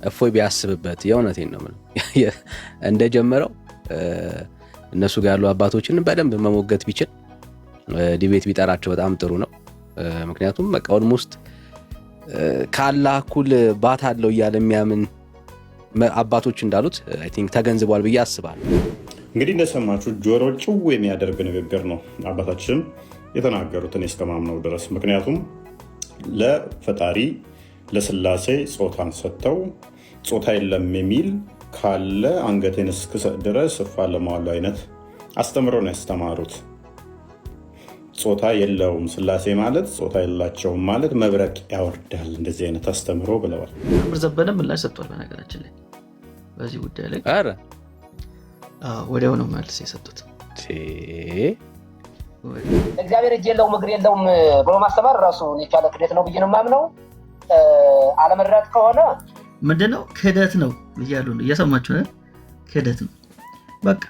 እፎይ ቢያስብበት የእውነቴን ነው እንደጀመረው እነሱ ጋር ያሉ አባቶችን በደንብ መሞገት ቢችል ዲቤት ቢጠራቸው በጣም ጥሩ ነው። ምክንያቱም በቃ ኦልሞስት ካላህ እኩል ባት አለው እያለ የሚያምን አባቶች እንዳሉት አይ ቲንክ ተገንዝቧል ብዬ አስባለሁ። እንግዲህ እንደሰማችሁ ጆሮ ጭው የሚያደርግ ንግግር ነው አባታችን የተናገሩትን እስከማምነው ድረስ። ምክንያቱም ለፈጣሪ ለስላሴ ጾታን ሰጥተው ጾታ የለም የሚል ካለ አንገቴን እስክሰጥ ድረስ እፋለማለሁ አይነት አስተምሮ ነው ያስተማሩት። ጾታ የለውም ስላሴ ማለት ጾታ የላቸውም ማለት መብረቅ ያወርዳል እንደዚህ አይነት አስተምሮ ብለዋል። ምር ዘበነ ምላሽ ሰጥቷል። በነገራችን ላይ በዚህ ጉዳይ ላይ አረ ወዲያው ነው መልስ የሰጡት። እግዚአብሔር እጅ የለውም እግር የለውም ብሎ ማስተማር ራሱ የቻለ ክደት ነው ብዬ ነው የማምነው። አለመረዳት ከሆነ ምንድነው ክደት ነው እያሉ ነው። እየሰማችሁ ነው። ክደት ነው በቃ።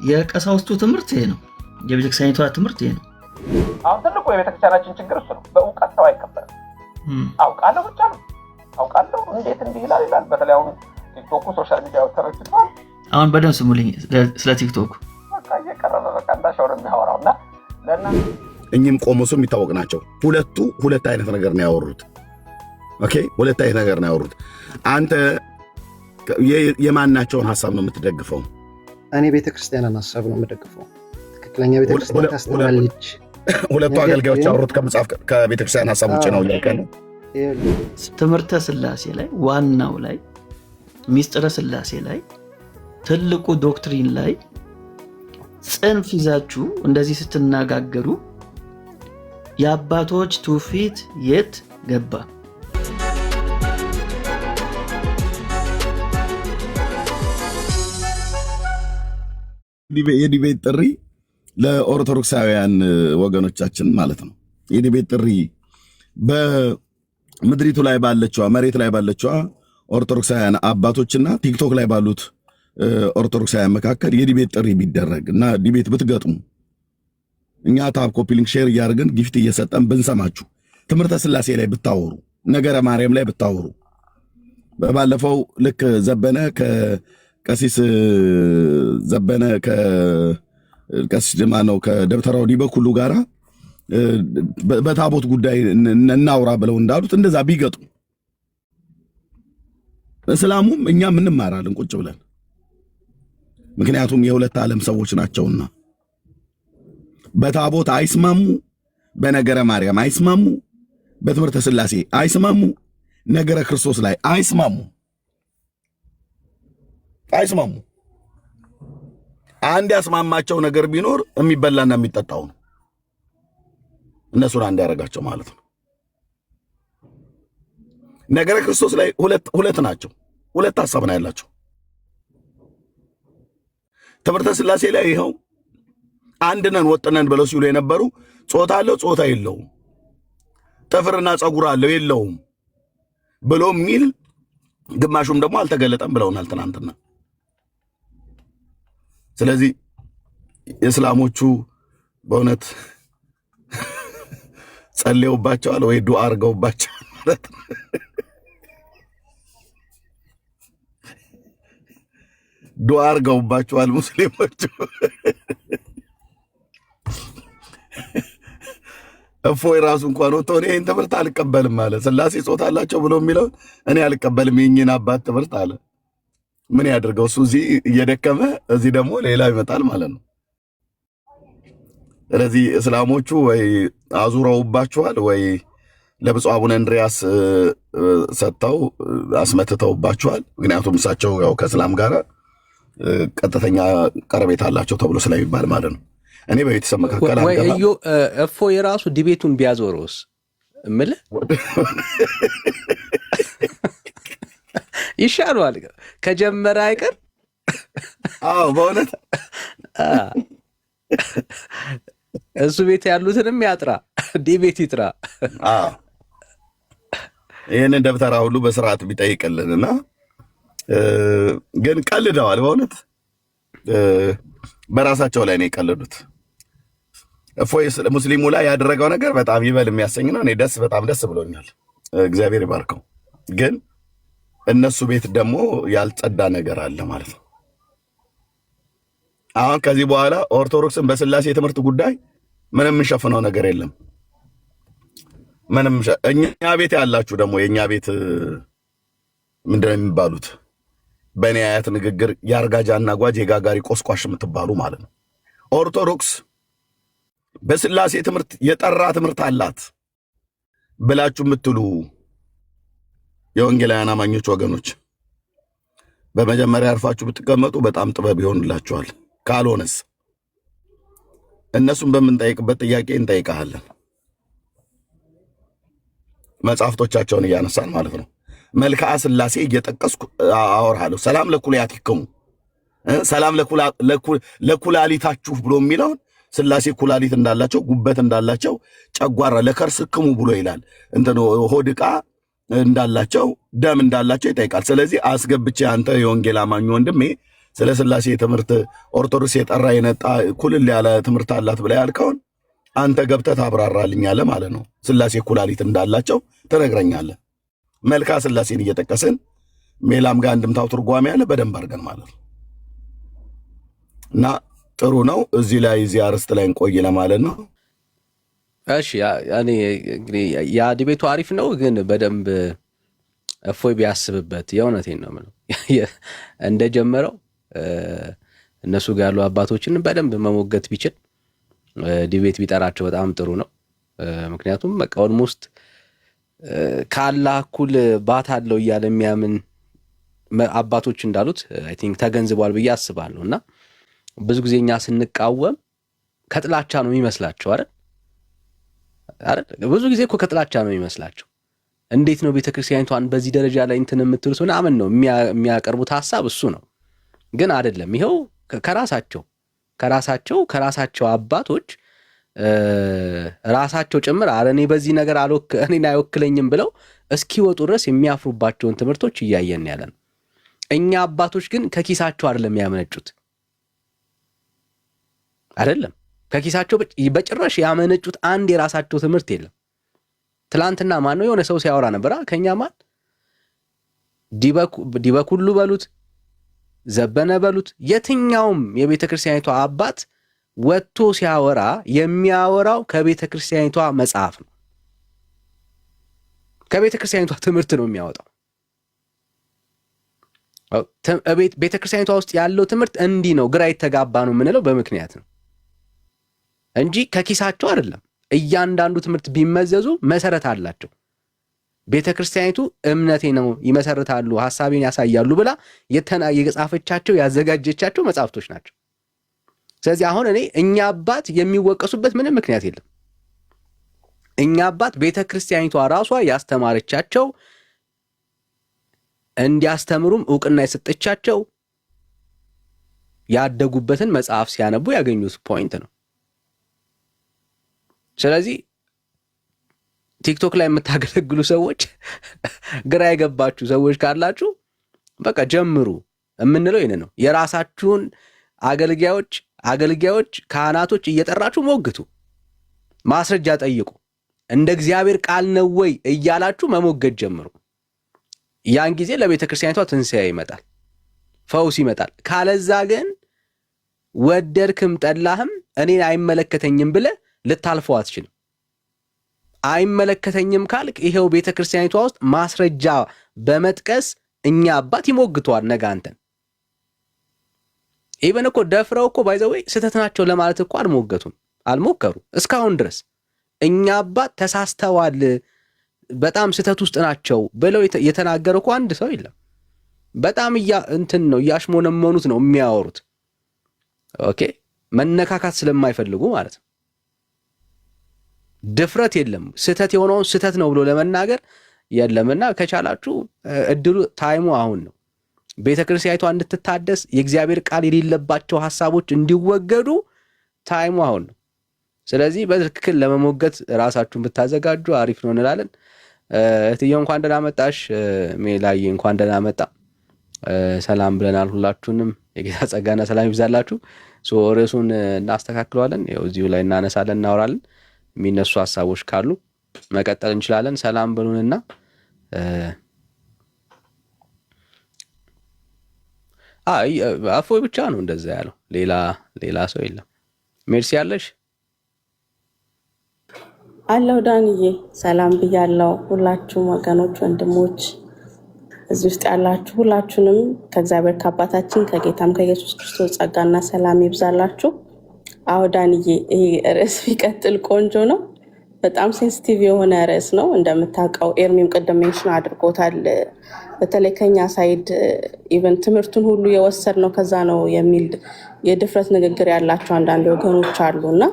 የቀሳውስቱ ትምህርት ይሄ ነው። የቤተክርስቲያኒቷ ትምህርት ይሄ ነው። አሁን ትልቁ የቤተክርስቲያናችን ችግር እሱ ነው። በእውቀት ሰው አይከበርም። አውቃለሁ ብቻ ነው አውቃለሁ እንዴት እንዲህ ይላል። በተለይ አሁን ቲክቶክ ሶሻል ሚዲያው ተረጭቷል። አሁን በደንብ ስሙልኝ ስለ ቲክቶክ በቃ እየቀረበ በቃ እንዳሻው ነው የሚያወራውና ለና እኚህም ቆሞሱ የሚታወቅ ናቸው። ሁለት አይነት ነገር ነው ያወሩት። ኦኬ ሁለት አይነት ነገር ነው ያወሩት። አንተ የማናቸውን ሐሳብ ነው የምትደግፈው? እኔ ቤተክርስቲያንን ሐሳብ ነው የምደግፈው። ትክክለኛ ቤተክርስቲያን ታስተምራለች። ሁለቱ አገልጋዮች ያወሩት ከቤተክርስቲያን ሐሳብ ውጭ ነው ያልከኝ። ትምህርተ ስላሴ ላይ ዋናው ላይ ሚስጥረ ስላሴ ላይ ትልቁ ዶክትሪን ላይ ጽንፍ ይዛችሁ እንደዚህ ስትነጋገሩ የአባቶች ትውፊት የት ገባ? የዲቤት ጥሪ ለኦርቶዶክሳውያን ወገኖቻችን ማለት ነው። የዲቤት ጥሪ በምድሪቱ ላይ ባለችዋ መሬት ላይ ባለችዋ ኦርቶዶክሳውያን አባቶችና ቲክቶክ ላይ ባሉት ኦርቶዶክሳውያን መካከል የዲቤት ጥሪ ቢደረግ እና ዲቤት ብትገጥሙ እኛ ታብ ኮፒ ሊንክ ሼር እያደረግን ጊፍት እየሰጠን ብንሰማችሁ፣ ትምህርተ ስላሴ ላይ ብታወሩ፣ ነገረ ማርያም ላይ ብታወሩ፣ ባለፈው ልክ ዘበነ ከቀሲስ ዘበነ ከቀሲስ ድማ ነው ከደብተራው ዲበኩሉ ጋራ በታቦት ጉዳይ እናውራ ብለው እንዳሉት እንደዛ ቢገጥሙ እስላሙም እኛም እንማራለን ቁጭ ብለን። ምክንያቱም የሁለት ዓለም ሰዎች ናቸውና በታቦት አይስማሙ፣ በነገረ ማርያም አይስማሙ፣ በትምህርተ ስላሴ አይስማሙ፣ ነገረ ክርስቶስ ላይ አይስማሙ። አንድ ያስማማቸው ነገር ቢኖር የሚበላና የሚጠጣው ነው። እነሱን አንድ ያደርጋቸው ማለት ነው። ነገረ ክርስቶስ ላይ ሁለት ናቸው። ሁለት ሐሳብ ነው ያላቸው። ትምህርተ ስላሴ ላይ ይኸው አንድ ነን ወጥነን ብለው ሲሉ የነበሩ ጾታ አለው ጾታ የለውም፣ ጥፍርና ጸጉር አለው የለውም ብሎ የሚል ግማሹም ደግሞ አልተገለጠም ብለውናል ትናንትና። ስለዚህ እስላሞቹ በእውነት ጸልየውባቸዋል ወይ ዱዓ አድርገውባቸዋል ማለት ነው። ዱዓ አድርገውባቸዋል ሙስሊሞቹ። እፎይ ራሱ እንኳን ወጥቶ እኔ ይህን ትምህርት አልቀበልም አለ። ስላሴ ጾታ አላቸው ብሎ የሚለውን እኔ አልቀበልም የእኚህን አባት ትምህርት አለ። ምን ያድርገው እሱ እዚህ እየደከመ እዚህ ደግሞ ሌላ ይመጣል ማለት ነው። ስለዚህ እስላሞቹ ወይ አዙረውባቸዋል ወይ ለብፁዕ አቡነ እንድሪያስ ሰጥተው አስመትተውባቸዋል። ምክንያቱም እሳቸው ያው ከእስላም ጋር ቀጥተኛ ቀረቤታ አላቸው ተብሎ ስለሚባል ማለት ነው። እኔ በቤተሰብ መካከል እፎ የራሱ ዲቤቱን ቢያዞረውስ እምልህ ይሻለዋል ከጀመረ አይቀር። አዎ በእውነት እሱ ቤት ያሉትንም ያጥራ፣ ዲቤት ይጥራ። ይህንን ደብተራ ሁሉ በስርዓት ቢጠይቅልንና ግን ቀልደዋል። በእውነት በራሳቸው ላይ ነው የቀለዱት። እፎይ ሙስሊሙ ላይ ያደረገው ነገር በጣም ይበል የሚያሰኝ ነው። እኔ በጣም ደስ ብሎኛል። እግዚአብሔር ይባርከው። ግን እነሱ ቤት ደግሞ ያልጸዳ ነገር አለ ማለት ነው። አሁን ከዚህ በኋላ ኦርቶዶክስን በስላሴ የትምህርት ጉዳይ ምንም የምንሸፍነው ነገር የለም። ምንም እኛ ቤት ያላችሁ ደግሞ የእኛ ቤት ምንድነው የሚባሉት? በእኔ አያት ንግግር የአርጋጃና ጓጅ የጋጋሪ ቆስቋሽ የምትባሉ ማለት ነው። ኦርቶዶክስ በስላሴ ትምህርት የጠራ ትምህርት አላት ብላችሁ የምትሉ የወንጌላውያን አማኞች ወገኖች በመጀመሪያ አርፋችሁ ብትቀመጡ በጣም ጥበብ ይሆንላችኋል። ካልሆነስ እነሱን በምንጠይቅበት ጥያቄ እንጠይቃለን፣ መጽሐፍቶቻቸውን እያነሳን ማለት ነው። መልክዓ ስላሴ እየጠቀስኩ አወርሃለሁ። ሰላም ለኩላሊቲክሙ፣ ሰላም ለኩላሊታችሁ ብሎ የሚለውን ስላሴ ኩላሊት እንዳላቸው፣ ጉበት እንዳላቸው፣ ጨጓራ ለከርስክሙ ብሎ ይላል። እንትን ሆድ ዕቃ እንዳላቸው፣ ደም እንዳላቸው ይጠይቃል። ስለዚህ አስገብቼ አንተ የወንጌል አማኝ ወንድሜ ስለ ስላሴ ትምህርት ኦርቶዶክስ የጠራ የነጣ ኩልል ያለ ትምህርት አላት ብላ ያልከውን አንተ ገብተህ ታብራራልኛለህ ማለት ነው። ስላሴ ኩላሊት እንዳላቸው ትነግረኛለህ። መልክዓ ስላሴን እየጠቀስን ሜላም ጋር እንድምታው ትርጓሜ ያለ በደንብ አድርገን ማለት ነው። እና ጥሩ ነው። እዚህ ላይ እዚህ አርስት ላይ እንቆይ ለማለት ነው። እሺ እኔ እንግዲህ ያ ዲቤቱ አሪፍ ነው፣ ግን በደንብ እፎይ ቢያስብበት የእውነቴን ነው የምለው። እንደጀመረው እነሱ ጋር ያሉ አባቶችን በደንብ መሞገት ቢችል ዲቤት ቢጠራቸው በጣም ጥሩ ነው። ምክንያቱም በቃ ኦልሞስት ከአላህ እኩል ባት አለው እያለ የሚያምን አባቶች እንዳሉት አይ ቲንክ ተገንዝቧል ብዬ አስባለሁ። እና ብዙ ጊዜ እኛ ስንቃወም ከጥላቻ ነው የሚመስላቸው አይደል? ብዙ ጊዜ እኮ ከጥላቻ ነው የሚመስላቸው። እንዴት ነው ቤተክርስቲያኒቷን በዚህ ደረጃ ላይ እንትን የምትሉት ምናምን ነው የሚያቀርቡት ሀሳብ እሱ ነው። ግን አይደለም። ይኸው ከራሳቸው አባቶች ራሳቸው ጭምር አረ እኔ በዚህ ነገር እኔን አይወክለኝም ብለው እስኪወጡ ድረስ የሚያፍሩባቸውን ትምህርቶች እያየን ያለ ነው። እኛ አባቶች ግን ከኪሳቸው አይደለም ያመነጩት፣ አይደለም ከኪሳቸው በጭራሽ ያመነጩት አንድ የራሳቸው ትምህርት የለም። ትላንትና ማን ነው የሆነ ሰው ሲያወራ ነበር። ከኛ ማን ዲበኩሉ በሉት ዘበነ በሉት የትኛውም የቤተ ክርስቲያኒቷ አባት ወጥቶ ሲያወራ የሚያወራው ከቤተ ክርስቲያኒቷ መጽሐፍ ነው፣ ከቤተ ክርስቲያኒቷ ትምህርት ነው የሚያወጣው። ቤተ ክርስቲያኒቷ ውስጥ ያለው ትምህርት እንዲህ ነው፣ ግራ የተጋባ ነው የምንለው በምክንያት ነው እንጂ ከኪሳቸው አይደለም። እያንዳንዱ ትምህርት ቢመዘዙ መሰረት አላቸው። ቤተ ክርስቲያኒቱ እምነቴ ነው ይመሰርታሉ፣ ሐሳቤን ያሳያሉ ብላ የጻፈቻቸው ያዘጋጀቻቸው መጽሐፍቶች ናቸው። ስለዚህ አሁን እኛ አባት የሚወቀሱበት ምንም ምክንያት የለም። እኛ አባት ቤተ ክርስቲያኒቷ ራሷ ያስተማረቻቸው እንዲያስተምሩም ዕውቅና የሰጠቻቸው ያደጉበትን መጽሐፍ ሲያነቡ ያገኙት ፖይንት ነው። ስለዚህ ቲክቶክ ላይ የምታገለግሉ ሰዎች ግራ የገባችሁ ሰዎች ካላችሁ በቃ ጀምሩ የምንለው ይሄን ነው። የራሳችሁን አገልጋዮች ካህናቶች እየጠራችሁ ሞግቱ፣ ማስረጃ ጠይቁ። እንደ እግዚአብሔር ቃል ነው ወይ እያላችሁ መሞገት ጀምሩ። ያን ጊዜ ለቤተ ክርስቲያኒቷ ትንሣኤ ይመጣል፣ ፈውስ ይመጣል። ካለዛ ግን ወደድክም ጠላህም እኔን አይመለከተኝም ብለህ ልታልፈው አትችልም። አይመለከተኝም ካልክ ይሄው ቤተ ክርስቲያኒቷ ውስጥ ማስረጃ በመጥቀስ እኛ አባት ይሞግተዋል ነገ አንተን። ኢቨን እኮ ደፍረው እኮ ባይዘወይ ስህተት ናቸው ለማለት እኮ አልሞከሩ እስካሁን ድረስ። እኛ አባት ተሳስተዋል፣ በጣም ስህተት ውስጥ ናቸው ብለው የተናገረ እኮ አንድ ሰው የለም። በጣም እያሽሞነመኑት ነው የሚያወሩት። ኦኬ መነካካት ስለማይፈልጉ ማለት ነው። ድፍረት የለም። ስህተት የሆነውን ስህተት ነው ብሎ ለመናገር የለምና ከቻላችሁ እድሉ ታይሙ አሁን ነው። ቤተ ክርስቲያኒቷ እንድትታደስ የእግዚአብሔር ቃል የሌለባቸው ሐሳቦች እንዲወገዱ ታይሙ አሁን ነው። ስለዚህ በትክክል ለመሞገት ራሳችሁን ብታዘጋጁ አሪፍ ነው እንላለን። እህትዬው እንኳን ደህና መጣሽ። ሜላዬ እንኳን ደህና መጣ። ሰላም ብለናል ሁላችሁንም። የጌታ ጸጋና ሰላም ይብዛላችሁ። ርዕሱን እናስተካክለዋለን። ያው እዚሁ ላይ እናነሳለን፣ እናወራለን። የሚነሱ ሐሳቦች ካሉ መቀጠል እንችላለን። ሰላም ብሉንና አፎይ ብቻ ነው እንደዛ ያለው፣ ሌላ ሰው የለም። ሜርሲ ያለሽ አለው ዳንዬ ሰላም ብያለው። ሁላችሁም ወገኖች፣ ወንድሞች እዚህ ውስጥ ያላችሁ ሁላችሁንም ከእግዚአብሔር ከአባታችን ከጌታም ከኢየሱስ ክርስቶስ ጸጋና ሰላም ይብዛላችሁ። አዎ ዳንዬ ይሄ ርዕስ ቢቀጥል ቆንጆ ነው። በጣም ሴንሲቲቭ የሆነ ርዕስ ነው። እንደምታውቀው ኤርሚም ቅድም ሜንሽን አድርጎታል። በተለይ ከኛ ሳይድ ኢቨን ትምህርቱን ሁሉ የወሰድነው ከዛ ነው የሚል የድፍረት ንግግር ያላቸው አንዳንድ ወገኖች አሉና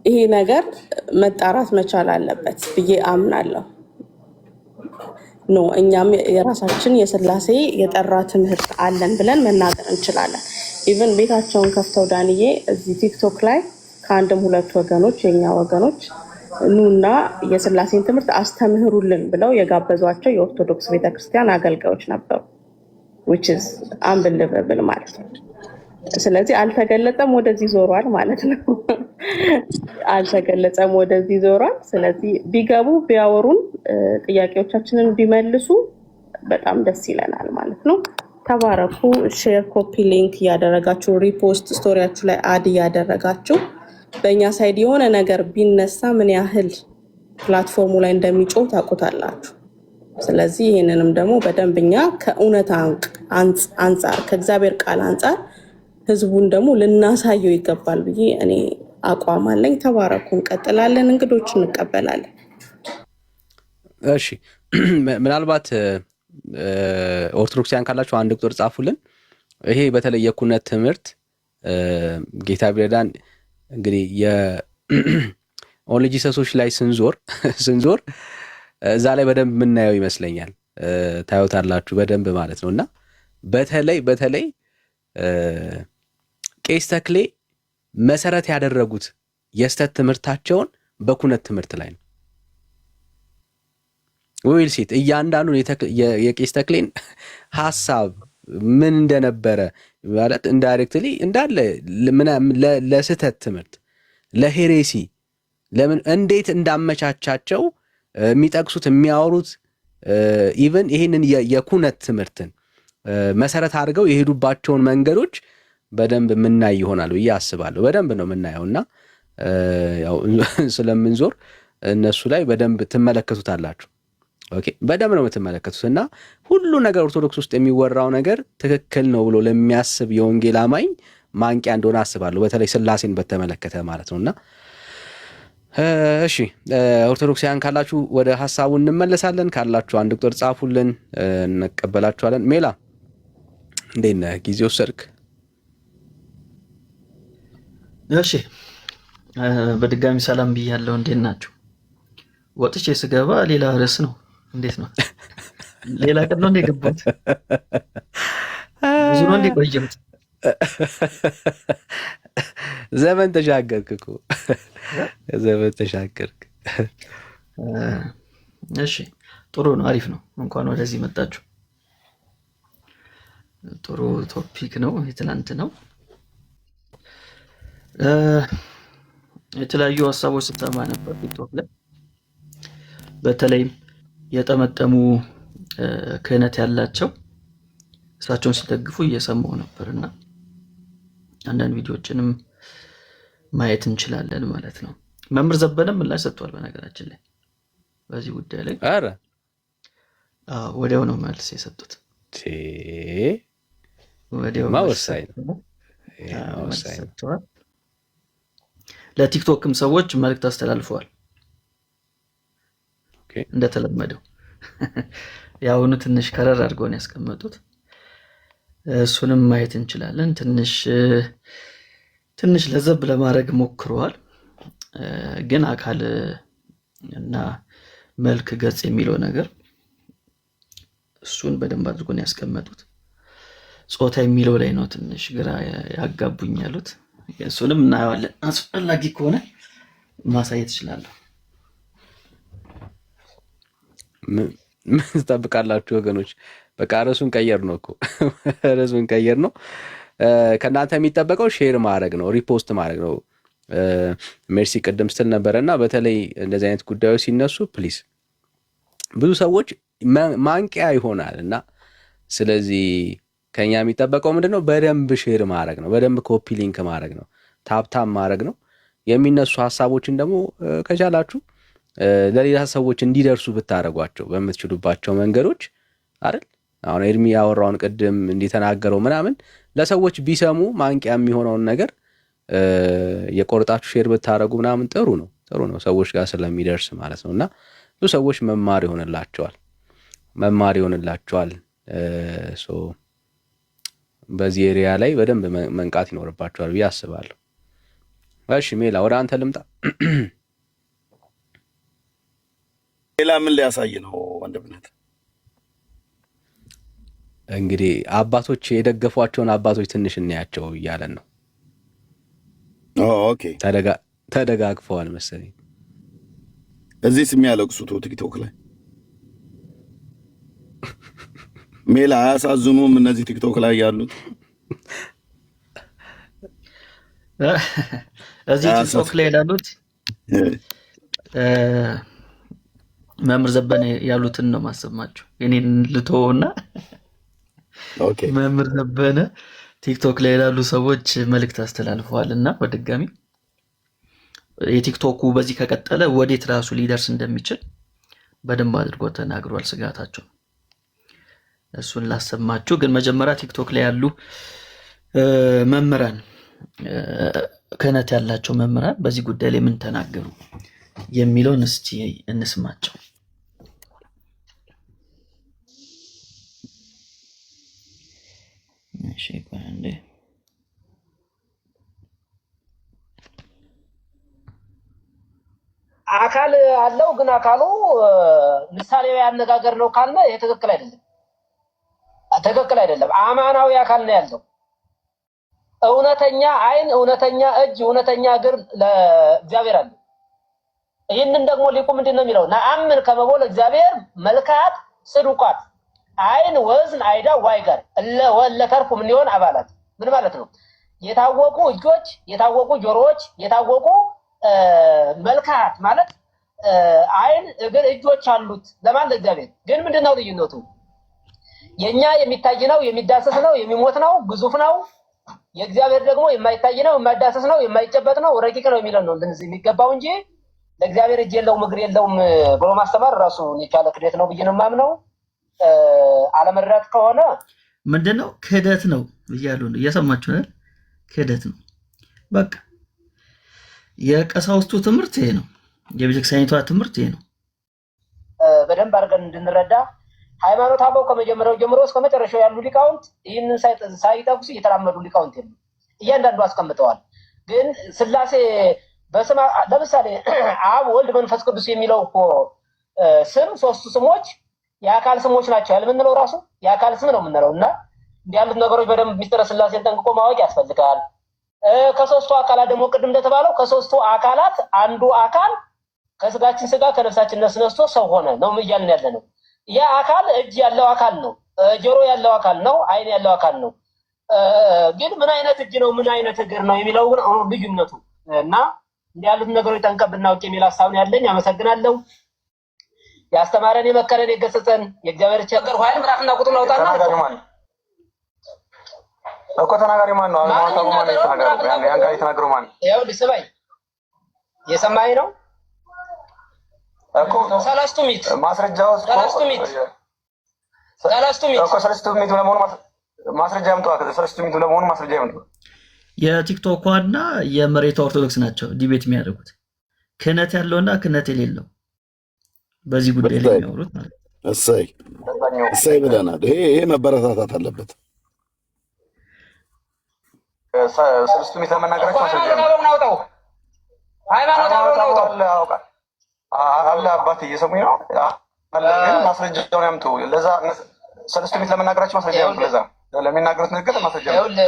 ይሄ ነገር መጣራት መቻል አለበት ብዬ አምናለሁ። እኛም የራሳችን የስላሴ የጠራ ትምህርት አለን ብለን መናገር እንችላለን። ኢቨን ቤታቸውን ከፍተው ዳንዬ እዚህ ቲክቶክ ላይ ከአንድም ሁለት ወገኖች የኛ ወገኖች ኑና የስላሴን ትምህርት አስተምህሩልን ብለው የጋበዟቸው የኦርቶዶክስ ቤተክርስቲያን አገልጋዮች ነበሩ። which is unbelievable ማለት ነው። ስለዚህ አልተገለጸም ወደዚህ ዞሯል ማለት ነው። አልተገለጸም ወደዚህ ዞሯል። ስለዚህ ቢገቡ ቢያወሩን ጥያቄዎቻችንን ቢመልሱ በጣም ደስ ይለናል ማለት ነው። ተባረኩ። ሼር ኮፒ ሊንክ ያደረጋችሁ ሪፖስት ስቶሪያችሁ ላይ አድ ያደረጋችሁ በእኛ ሳይድ የሆነ ነገር ቢነሳ ምን ያህል ፕላትፎርሙ ላይ እንደሚጮህ ታውቁታላችሁ። ስለዚህ ይሄንንም ደግሞ በደንብኛ ከእውነት አንጻር ከእግዚአብሔር ቃል አንጻር ህዝቡን ደግሞ ልናሳየው ይገባል ብዬ እኔ አቋም አለኝ። ተባረኩ። እንቀጥላለን። እንግዶች እንቀበላለን። እሺ ምናልባት ኦርቶዶክሳውያን ካላችሁ አንድ ቁጥር ጻፉልን። ይሄ በተለይ የኩነት ትምህርት ጌታ ቢረዳን እንግዲህ የኦንሊ ጂሰሶች ላይ ስንዞር እዛ ላይ በደንብ የምናየው ይመስለኛል። ታዩታላችሁ በደንብ ማለት ነው። እና በተለይ ቄስ ተክሌ መሰረት ያደረጉት የስተት ትምህርታቸውን በኩነት ትምህርት ላይ ነው። ዊል ሲት እያንዳንዱን የቄስ ተክሌን ሐሳብ ምን እንደነበረ ማለት ኢንዳይሬክትሊ እንዳለ ለስተት ትምህርት ለሄሬሲ ለምን እንዴት እንዳመቻቻቸው የሚጠቅሱት የሚያወሩት ኢቨን ይሄንን የኩነት ትምህርትን መሰረት አድርገው የሄዱባቸውን መንገዶች በደንብ የምናይ ይሆናል ብዬ አስባለሁ። በደንብ ነው የምናየውና ያው ስለምንዞር እነሱ ላይ በደንብ ትመለከቱታላችሁ። ኦኬ በደንብ ነው የምትመለከቱት። እና ሁሉ ነገር ኦርቶዶክስ ውስጥ የሚወራው ነገር ትክክል ነው ብሎ ለሚያስብ የወንጌል አማኝ ማንቂያ እንደሆነ አስባለሁ። በተለይ ስላሴን በተመለከተ ማለት ነውና እሺ ኦርቶዶክሳውያን ካላችሁ ወደ ሐሳቡ እንመለሳለን። ካላችሁ አንድ ቁጥር ጻፉልን፣ እንቀበላችኋለን። ሜላ እንዴት ነህ? ጊዜ ወሰድክ? እሺ በድጋሚ ሰላም ብያለሁ። እንዴት ናችሁ? ወጥቼ ስገባ ሌላ ርዕስ ነው። እንዴት ነው? ሌላ ቀን ነው እንደገባሁት ብዙ ነው እንደቆየሁት። ዘመን ተሻገርክ እኮ ዘመን ተሻገርክ። እሺ ጥሩ ነው፣ አሪፍ ነው። እንኳን ወደዚህ መጣችሁ። ጥሩ ቶፒክ ነው። የትናንት ነው። የተለያዩ ሀሳቦች ስትሰማ ነበር ቲክቶክ ላይ። በተለይም የጠመጠሙ ክህነት ያላቸው እሳቸውን ሲደግፉ እየሰማው ነበርና አንዳንድ ቪዲዮዎችንም ማየት እንችላለን ማለት ነው። መምህር ዘበነም ምላሽ ሰጥቷል። በነገራችን ላይ በዚህ ጉዳይ ላይ ወዲያው ነው መልስ የሰጡት። ወዲያው ማወሳይ ሰጥተዋል። ለቲክቶክም ሰዎች መልእክት አስተላልፈዋል። እንደተለመደው ያውኑ ትንሽ ከረር አድርገው ነው ያስቀመጡት። እሱንም ማየት እንችላለን። ትንሽ ለዘብ ለማድረግ ሞክረዋል። ግን አካል እና መልክ ገጽ የሚለው ነገር እሱን በደንብ አድርጎ ነው ያስቀመጡት። ጾታ የሚለው ላይ ነው ትንሽ ግራ ያጋቡኝ ያሉት። እሱንም እናየዋለን። አስፈላጊ ከሆነ ማሳየት እችላለሁ። ምን ትጠብቃላችሁ ወገኖች? በቃ ርዕሱን ቀየር ነው እኮ ርዕሱን ቀየር ነው። ከእናንተ የሚጠበቀው ሼር ማድረግ ነው፣ ሪፖስት ማድረግ ነው። ሜርሲ ቅድም ስትል ነበረና በተለይ እንደዚህ አይነት ጉዳዮች ሲነሱ ፕሊዝ ብዙ ሰዎች ማንቂያ ይሆናል። እና ስለዚህ ከኛ የሚጠበቀው ምንድነው? በደንብ ሼር ማድረግ ነው፣ በደንብ ኮፒ ሊንክ ማድረግ ነው፣ ታፕታፕ ማድረግ ነው። የሚነሱ ሀሳቦችን ደግሞ ከቻላችሁ ለሌላ ሰዎች እንዲደርሱ ብታደርጓቸው በምትችሉባቸው መንገዶች አይደል? አሁን ኤርሚ ያወራውን ቅድም እንዲተናገረው ምናምን ለሰዎች ቢሰሙ ማንቂያ የሚሆነውን ነገር የቆርጣችሁ ሼር ብታደርጉ ምናምን ጥሩ ነው ሰዎች ጋር ስለሚደርስ ማለት ነው። እና ብዙ ሰዎች መማር ይሆንላቸዋል። በዚህ ኤሪያ ላይ በደንብ መንቃት ይኖርባቸዋል ብዬ አስባለሁ። እሺ ሜላ ወደ አንተ ልምጣ። ሌላ ምን ሊያሳይ ነው ወንድምነት? እንግዲህ አባቶች የደገፏቸውን አባቶች ትንሽ እናያቸው እያለን ነው። ኦኬ ተደጋግፈዋል መሰለኝ። እዚህ የሚያለቅሱት ቲክቶክ ላይ ሜላ አያሳዝኑም? እነዚህ ቲክቶክ ላይ ያሉት እዚህ ቲክቶክ ላይ ያሉት መምህር ዘበነ ያሉትን ነው ማሰማችሁ። የኔን ልተውና መምህር ዘበነ ቲክቶክ ላይ ያሉ ሰዎች መልእክት አስተላልፈዋል እና በድጋሚ የቲክቶኩ በዚህ ከቀጠለ ወዴት ራሱ ሊደርስ እንደሚችል በደንብ አድርጎ ተናግሯል። ስጋታቸው እሱን ላሰማችሁ። ግን መጀመሪያ ቲክቶክ ላይ ያሉ መምህራን ክህነት ያላቸው መምህራን በዚህ ጉዳይ ላይ ምን ተናገሩ የሚለውን እስቲ እንስማቸው። እሺ ባንዴ አካል አለው ግን አካሉ ምሳሌያዊ አነጋገር ነው ካለ ይሄ ትክክል አይደለም። አማናዊ አካል ነው ያለው። እውነተኛ አይን፣ እውነተኛ እጅ፣ እውነተኛ እግር ለእግዚአብሔር አለ። ይህንን ደግሞ ሊቁ ምንድን ነው የሚለው? ነአምን ከመቦል እግዚአብሔር መልካት ጽዱቃት አይን ወዝን አይዳ ዋይጋር ወለተርፉ ምን ይሆን አባላት። ምን ማለት ነው? የታወቁ እጆች፣ የታወቁ ጆሮዎች፣ የታወቁ መልካት ማለት አይን፣ እግር፣ እጆች አሉት ለማለት እግዚአብሔር። ግን ምንድነው ልዩነቱ? የኛ የሚታይ ነው፣ የሚዳሰስ ነው፣ የሚሞት ነው፣ ግዙፍ ነው። የእግዚአብሔር ደግሞ የማይታይ ነው፣ የማይዳሰስ ነው፣ የማይጨበጥ ነው፣ ረቂቅ ነው የሚለው ነው እንደዚህ የሚገባው እንጂ ለእግዚአብሔር እጅ የለውም እግር የለውም ብሎ ማስተማር ራሱ የቻለ ክህደት ነው ብዬ ነው የማምነው። አለመረዳት ከሆነ ምንድነው ክህደት ነው እያሉ ነው። እየሰማችሁ ነው። ክህደት ነው በቃ። የቀሳውስቱ ትምህርት ይሄ ነው። የቤተክርስቲያኒቷ ትምህርት ይሄ ነው። በደንብ አድርገን እንድንረዳ ሃይማኖት አበው ከመጀመሪያው ጀምሮ እስከ መጨረሻው ያሉ ሊቃውንት ይህንን ሳይጠቅሱ እየተራመዱ ሊቃውንት የሉ። እያንዳንዱ አስቀምጠዋል። ግን ስላሴ በስም ለምሳሌ አብ፣ ወልድ፣ መንፈስ ቅዱስ የሚለው እኮ ስም ሶስቱ ስሞች የአካል ስሞች ናቸው ያልምንለው ራሱ የአካል ስም ነው የምንለው። እና እንዲህ ያሉት ነገሮች በደንብ ሚስጥረ ስላሴን ጠንቅቆ ማወቅ ያስፈልጋል። ከሶስቱ አካላት ደግሞ ቅድም እንደተባለው ከሶስቱ አካላት አንዱ አካል ከስጋችን ስጋ ከነፍሳችን ነፍስ ነስቶ ሰው ሆነ ነው እያልን ያለ ነው። ያ አካል እጅ ያለው አካል ነው፣ ጆሮ ያለው አካል ነው፣ አይን ያለው አካል ነው። ግን ምን አይነት እጅ ነው ምን አይነት እግር ነው የሚለው ግን ልዩነቱ እና እንዲህ ያሉት ነገሮች ጠንቅቀን ብናውቅ የሚል ሀሳብ ነው ያለኝ። አመሰግናለሁ። ያስተማረን የመከረን የገሰጸን የእግዚአብሔር ቸገር ኃይል ምዕራፍና ቁጥር አውጣና እኮ ተናጋሪ ማን ነው? አሁን ማን ነው የተናገረው? ያን ጋር የተናገረው ማን ነው? ያው ልስማኝ የሰማኝ ነው እኮ ሰለስቱ ምዕት ማስረጃው ሰለስቱ ምዕት እኮ ሰለስቱ ምዕት ለመሆኑ ማስረጃ ያምጡ። ሰለስቱ ምዕት ለመሆኑ ማስረጃ ያምጡ። የቲክቶኳና የመሬቷ ኦርቶዶክስ ናቸው ዲቤት የሚያደርጉት ክህነት ያለውና ክህነት የሌለው በዚህ ጉዳይ ላይ የሚያወሩት ማለት ነው። እሰይ ብለናል። ይሄ መበረታታት አለበት። ሰለስቱ ምዕት ለመናገራቸው ማስረጃ ነው። ሃይማኖት አለ አባት እየሰሙኝ ነው አለ። ግን ማስረጃውን ያምጡ። ለዛ ሰለስቱ ምዕት ለመናገራቸው ማስረጃ ያምጡ። ለዛ ለሚናገሩት ነገር ማስረጃ ያምጡ።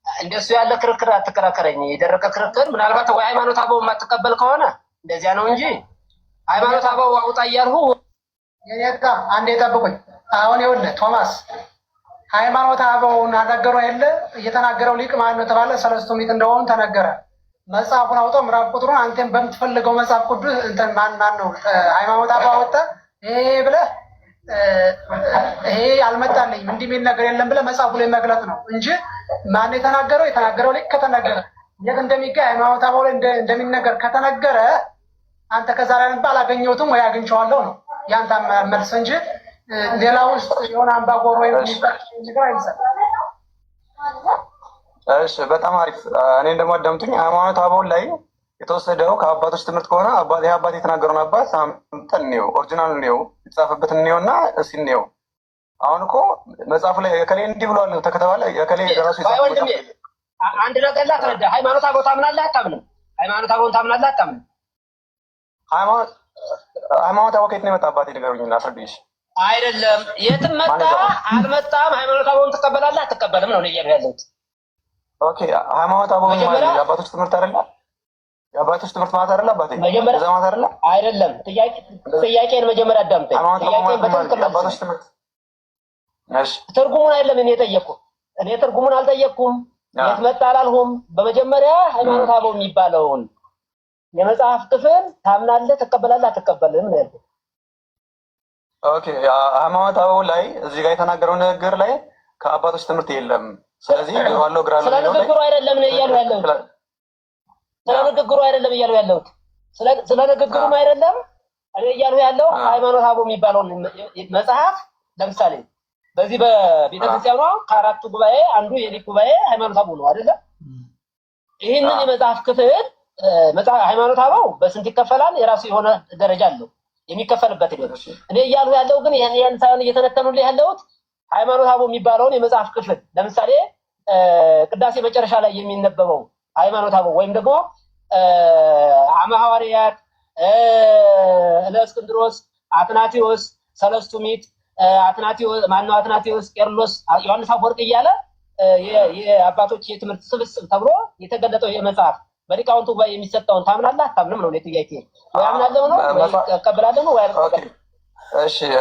እንደሱ ያለ ክርክር አትከራከረኝ። የደረቀ ክርክር ምናልባት ወይ ሃይማኖት አበው የማትቀበል ከሆነ እንደዚያ ነው እንጂ ሃይማኖት አበው አውጣ እያልሁ የኔታ አንዴ ጠብቁኝ። አሁን ይኸውልህ ቶማስ ሃይማኖት አበውን አናገሩ አይደለ? እየተናገረው ሊቅ ማን ነው ተባለ? ሰለስቱ ምዕት እንደሆኑ ተነገረ። መጽሐፉን አውጣው ምዕራፍ ቁጥሩን አንተም በምትፈልገው መጽሐፍ ቅዱስ እንትን ማን ነው ሃይማኖት አበው አወጣ ይሄ ብለህ አልመጣልኝም እንዲህ የሚል ነገር የለም ብለህ መጽሐፉ ላይ መግለጥ ነው እንጂ ማን የተናገረው ልክ ከተነገረ የት እንደሚገኝ ሃይማኖት አበው ላይ እንደሚነገር ከተነገረ አንተ ከዛ ላይ ነበር አላገኘሁትም ወይ አግኝቼዋለሁ ነው ያንተ መልስ እንጂ ሌላ ውስጥ የሆነ አምባጓሮ ወይ ነገር አይሰጥ። እሺ በጣም አሪፍ። እኔ እንደማዳምጡኝ ሃይማኖት አበው ላይ የተወሰደው ከአባቶች ትምህርት ከሆነ አባት የተናገረውን አባት እንትን ነው ኦሪጂናል ነው የተጻፈበትን ነውና እስኪ ነው። አሁን እኮ መጽሐፉ ላይ የከሌ እንዲህ ብሏል ተከተባለ የከሌ ራሱ ይጻፋል። አንድ ነገር ላትረዳ። ሃይማኖት አበው ታምናለህ አታምንም? ሃይማኖት አበውን ታምናለህ አታምንም? ሃይማኖት አበው ከየት ነው የመጣ አባቴ ንገሩኝና አስረዱኝ። አይደለም የትም መጣ አልመጣም ሃይማኖት አበውን ትቀበላለህ አትቀበልም ነው እያሉ ያለሁት። ኦኬ ሃይማኖት አበው ማለት የአባቶች ትምህርት አይደለ? የአባቶች ትምህርት ማለት አይደለ? አባቴ መጀመሪያ ዘማት አይደለ? አይደለም። ጥያቄን መጀመሪያ አዳምጠኝ። ጥያቄን በትክክል የአባቶች ትምህርት እሺ፣ ትርጉሙን አይደለም እኔ የጠየቅኩህ። እኔ ትርጉሙን አልጠየቅኩም። የት መጣ አላልኩም። በመጀመሪያ ሃይማኖት አበው የሚባለውን የመጽሐፍ ክፍል ታምናለህ ትቀበላለህ አትቀበልም ነው ያልኩት። ኦኬ ሃይማኖት አበው ላይ እዚህ ጋር የተናገረው ንግግር ላይ ከአባቶች ትምህርት የለም። ስለዚህ ዋለው ግራሉ ስለ ንግግሩ አይደለም ነው እያሉ ያለሁት። ስለ ንግግሩ አይደለም እያሉ ያለሁት። ስለ ንግግሩም አይደለም እኔ እያሉ ያለው ሃይማኖት አበው የሚባለውን መጽሐፍ ለምሳሌ በዚህ በቤተክርስቲያኗ ከአራቱ ጉባኤ አንዱ የሊቅ ጉባኤ ሃይማኖት አበው ነው አይደለ? ይህንን የመጽሐፍ ክፍል ሃይማኖት አበው በስንት ይከፈላል? የራሱ የሆነ ደረጃ አለው የሚከፈልበት ነው። እኔ እያሉ ያለው ግን ያን ሳይሆን እየተነተኑልህ ያለሁት ሃይማኖት አበው የሚባለውን የመጽሐፍ ክፍል ለምሳሌ ቅዳሴ መጨረሻ ላይ የሚነበበው ሃይማኖት አበው ወይም ደግሞ አመ ሐዋርያት እለእስክንድሮስ አትናቴዎስ ሰለስቱ ምዕት አትናቴዎስ ቄርሎስ ዮሐንስ አፈወርቅ እያለ የአባቶች የትምህርት ስብስብ ተብሎ የተገለጠው የመጽሐፍ በሊቃውንቱ ጉባኤ የሚሰጠውን ታምናለህ አታምንም ነው ጥያቄ። ወይ አምናለሁ ነው ወይ ተቀበላለሁ ነው ወይ አልተቀበልም?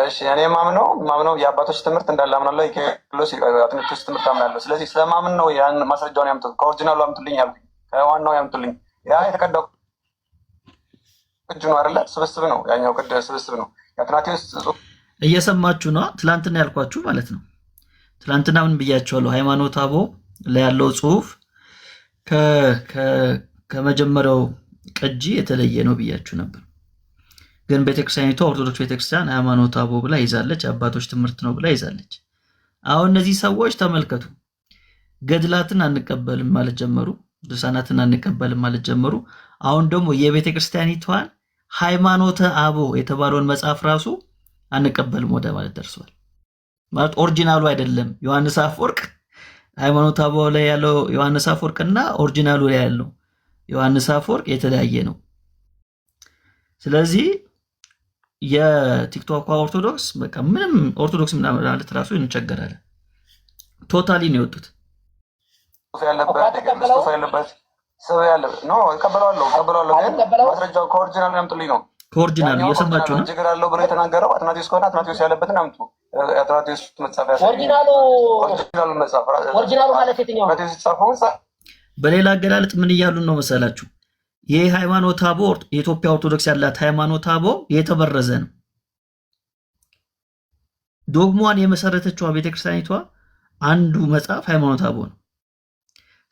እሺ እኔ ማምነው የአባቶች ትምህርት እንዳለ አምናለሁ። የቄርሎስ አትናቴዎስ ትምህርት አምናለሁ። ስለዚህ ስለማምን ነው ያን ማስረጃውን ያምጡ። ከኦሪጂናሉ አምጡልኝ ያልኩኝ ከዋናው ያምጡልኝ። ያ የተቀዳው ቅጅ ነው አይደለ? ስብስብ ነው ያኛው ቅድ ስብስብ ነው። የአትናቴዎስ እየሰማችሁ ነው። ትላንትና ያልኳችሁ ማለት ነው። ትላንትና ምን ብያችኋለሁ? ሃይማኖት አበው ላይ ያለው ጽሁፍ ከመጀመሪያው ቅጂ የተለየ ነው ብያችሁ ነበር። ግን ቤተክርስቲያኒቷ ኦርቶዶክስ ቤተክርስቲያን ሃይማኖት አበው ብላ ይዛለች፣ አባቶች ትምህርት ነው ብላ ይዛለች። አሁን እነዚህ ሰዎች ተመልከቱ፣ ገድላትን አንቀበልም ማለት ጀመሩ፣ ድርሳናትን አንቀበልም ማለት ጀመሩ። አሁን ደግሞ የቤተክርስቲያኒቷን ሃይማኖተ አበው የተባለውን መጽሐፍ ራሱ አንቀበልም ወደ ማለት ደርሷል። ማለት ኦሪጂናሉ አይደለም ዮሐንስ አፈወርቅ ሃይማኖት አበው ላይ ያለው ዮሐንስ አፈወርቅና ኦሪጂናሉ ላይ ያለው ዮሐንስ አፈወርቅ የተለያየ ነው። ስለዚህ የቲክቶክ ኦርቶዶክስ በቃ ምንም ኦርቶዶክስ ምናምን ማለት ራሱ እንቸገራለን። ቶታሊ ነው የወጡት። ያለበት ሰው ያለ ነው እቀበላለሁ ግን ማስረጃው ከኦሪጂናሉ ያምጡልኝ ነው። ከኦሪጂናሉ እየሰማችሁ ነው። ችግር አለው ብሎ የተናገረው አትናቴዎስ ከሆነ አትናቴዎስ ያለበትን አምጡ። አትናቴዎስ መጽሐፍ ኦሪጂናሉ መጽሐፍ ኦሪጂናሉ ማለት የትኛው አትናቴዎስ የተጻፈው በሌላ አገላለጥ ምን እያሉን ነው መሰላችሁ? ይህ ሃይማኖት አበው የኢትዮጵያ ኦርቶዶክስ ያላት ሃይማኖት አበው የተበረዘ ነው። ዶግሟን የመሰረተችው ቤተክርስቲያኒቷ አንዱ መጽሐፍ ሃይማኖት አበው ነው።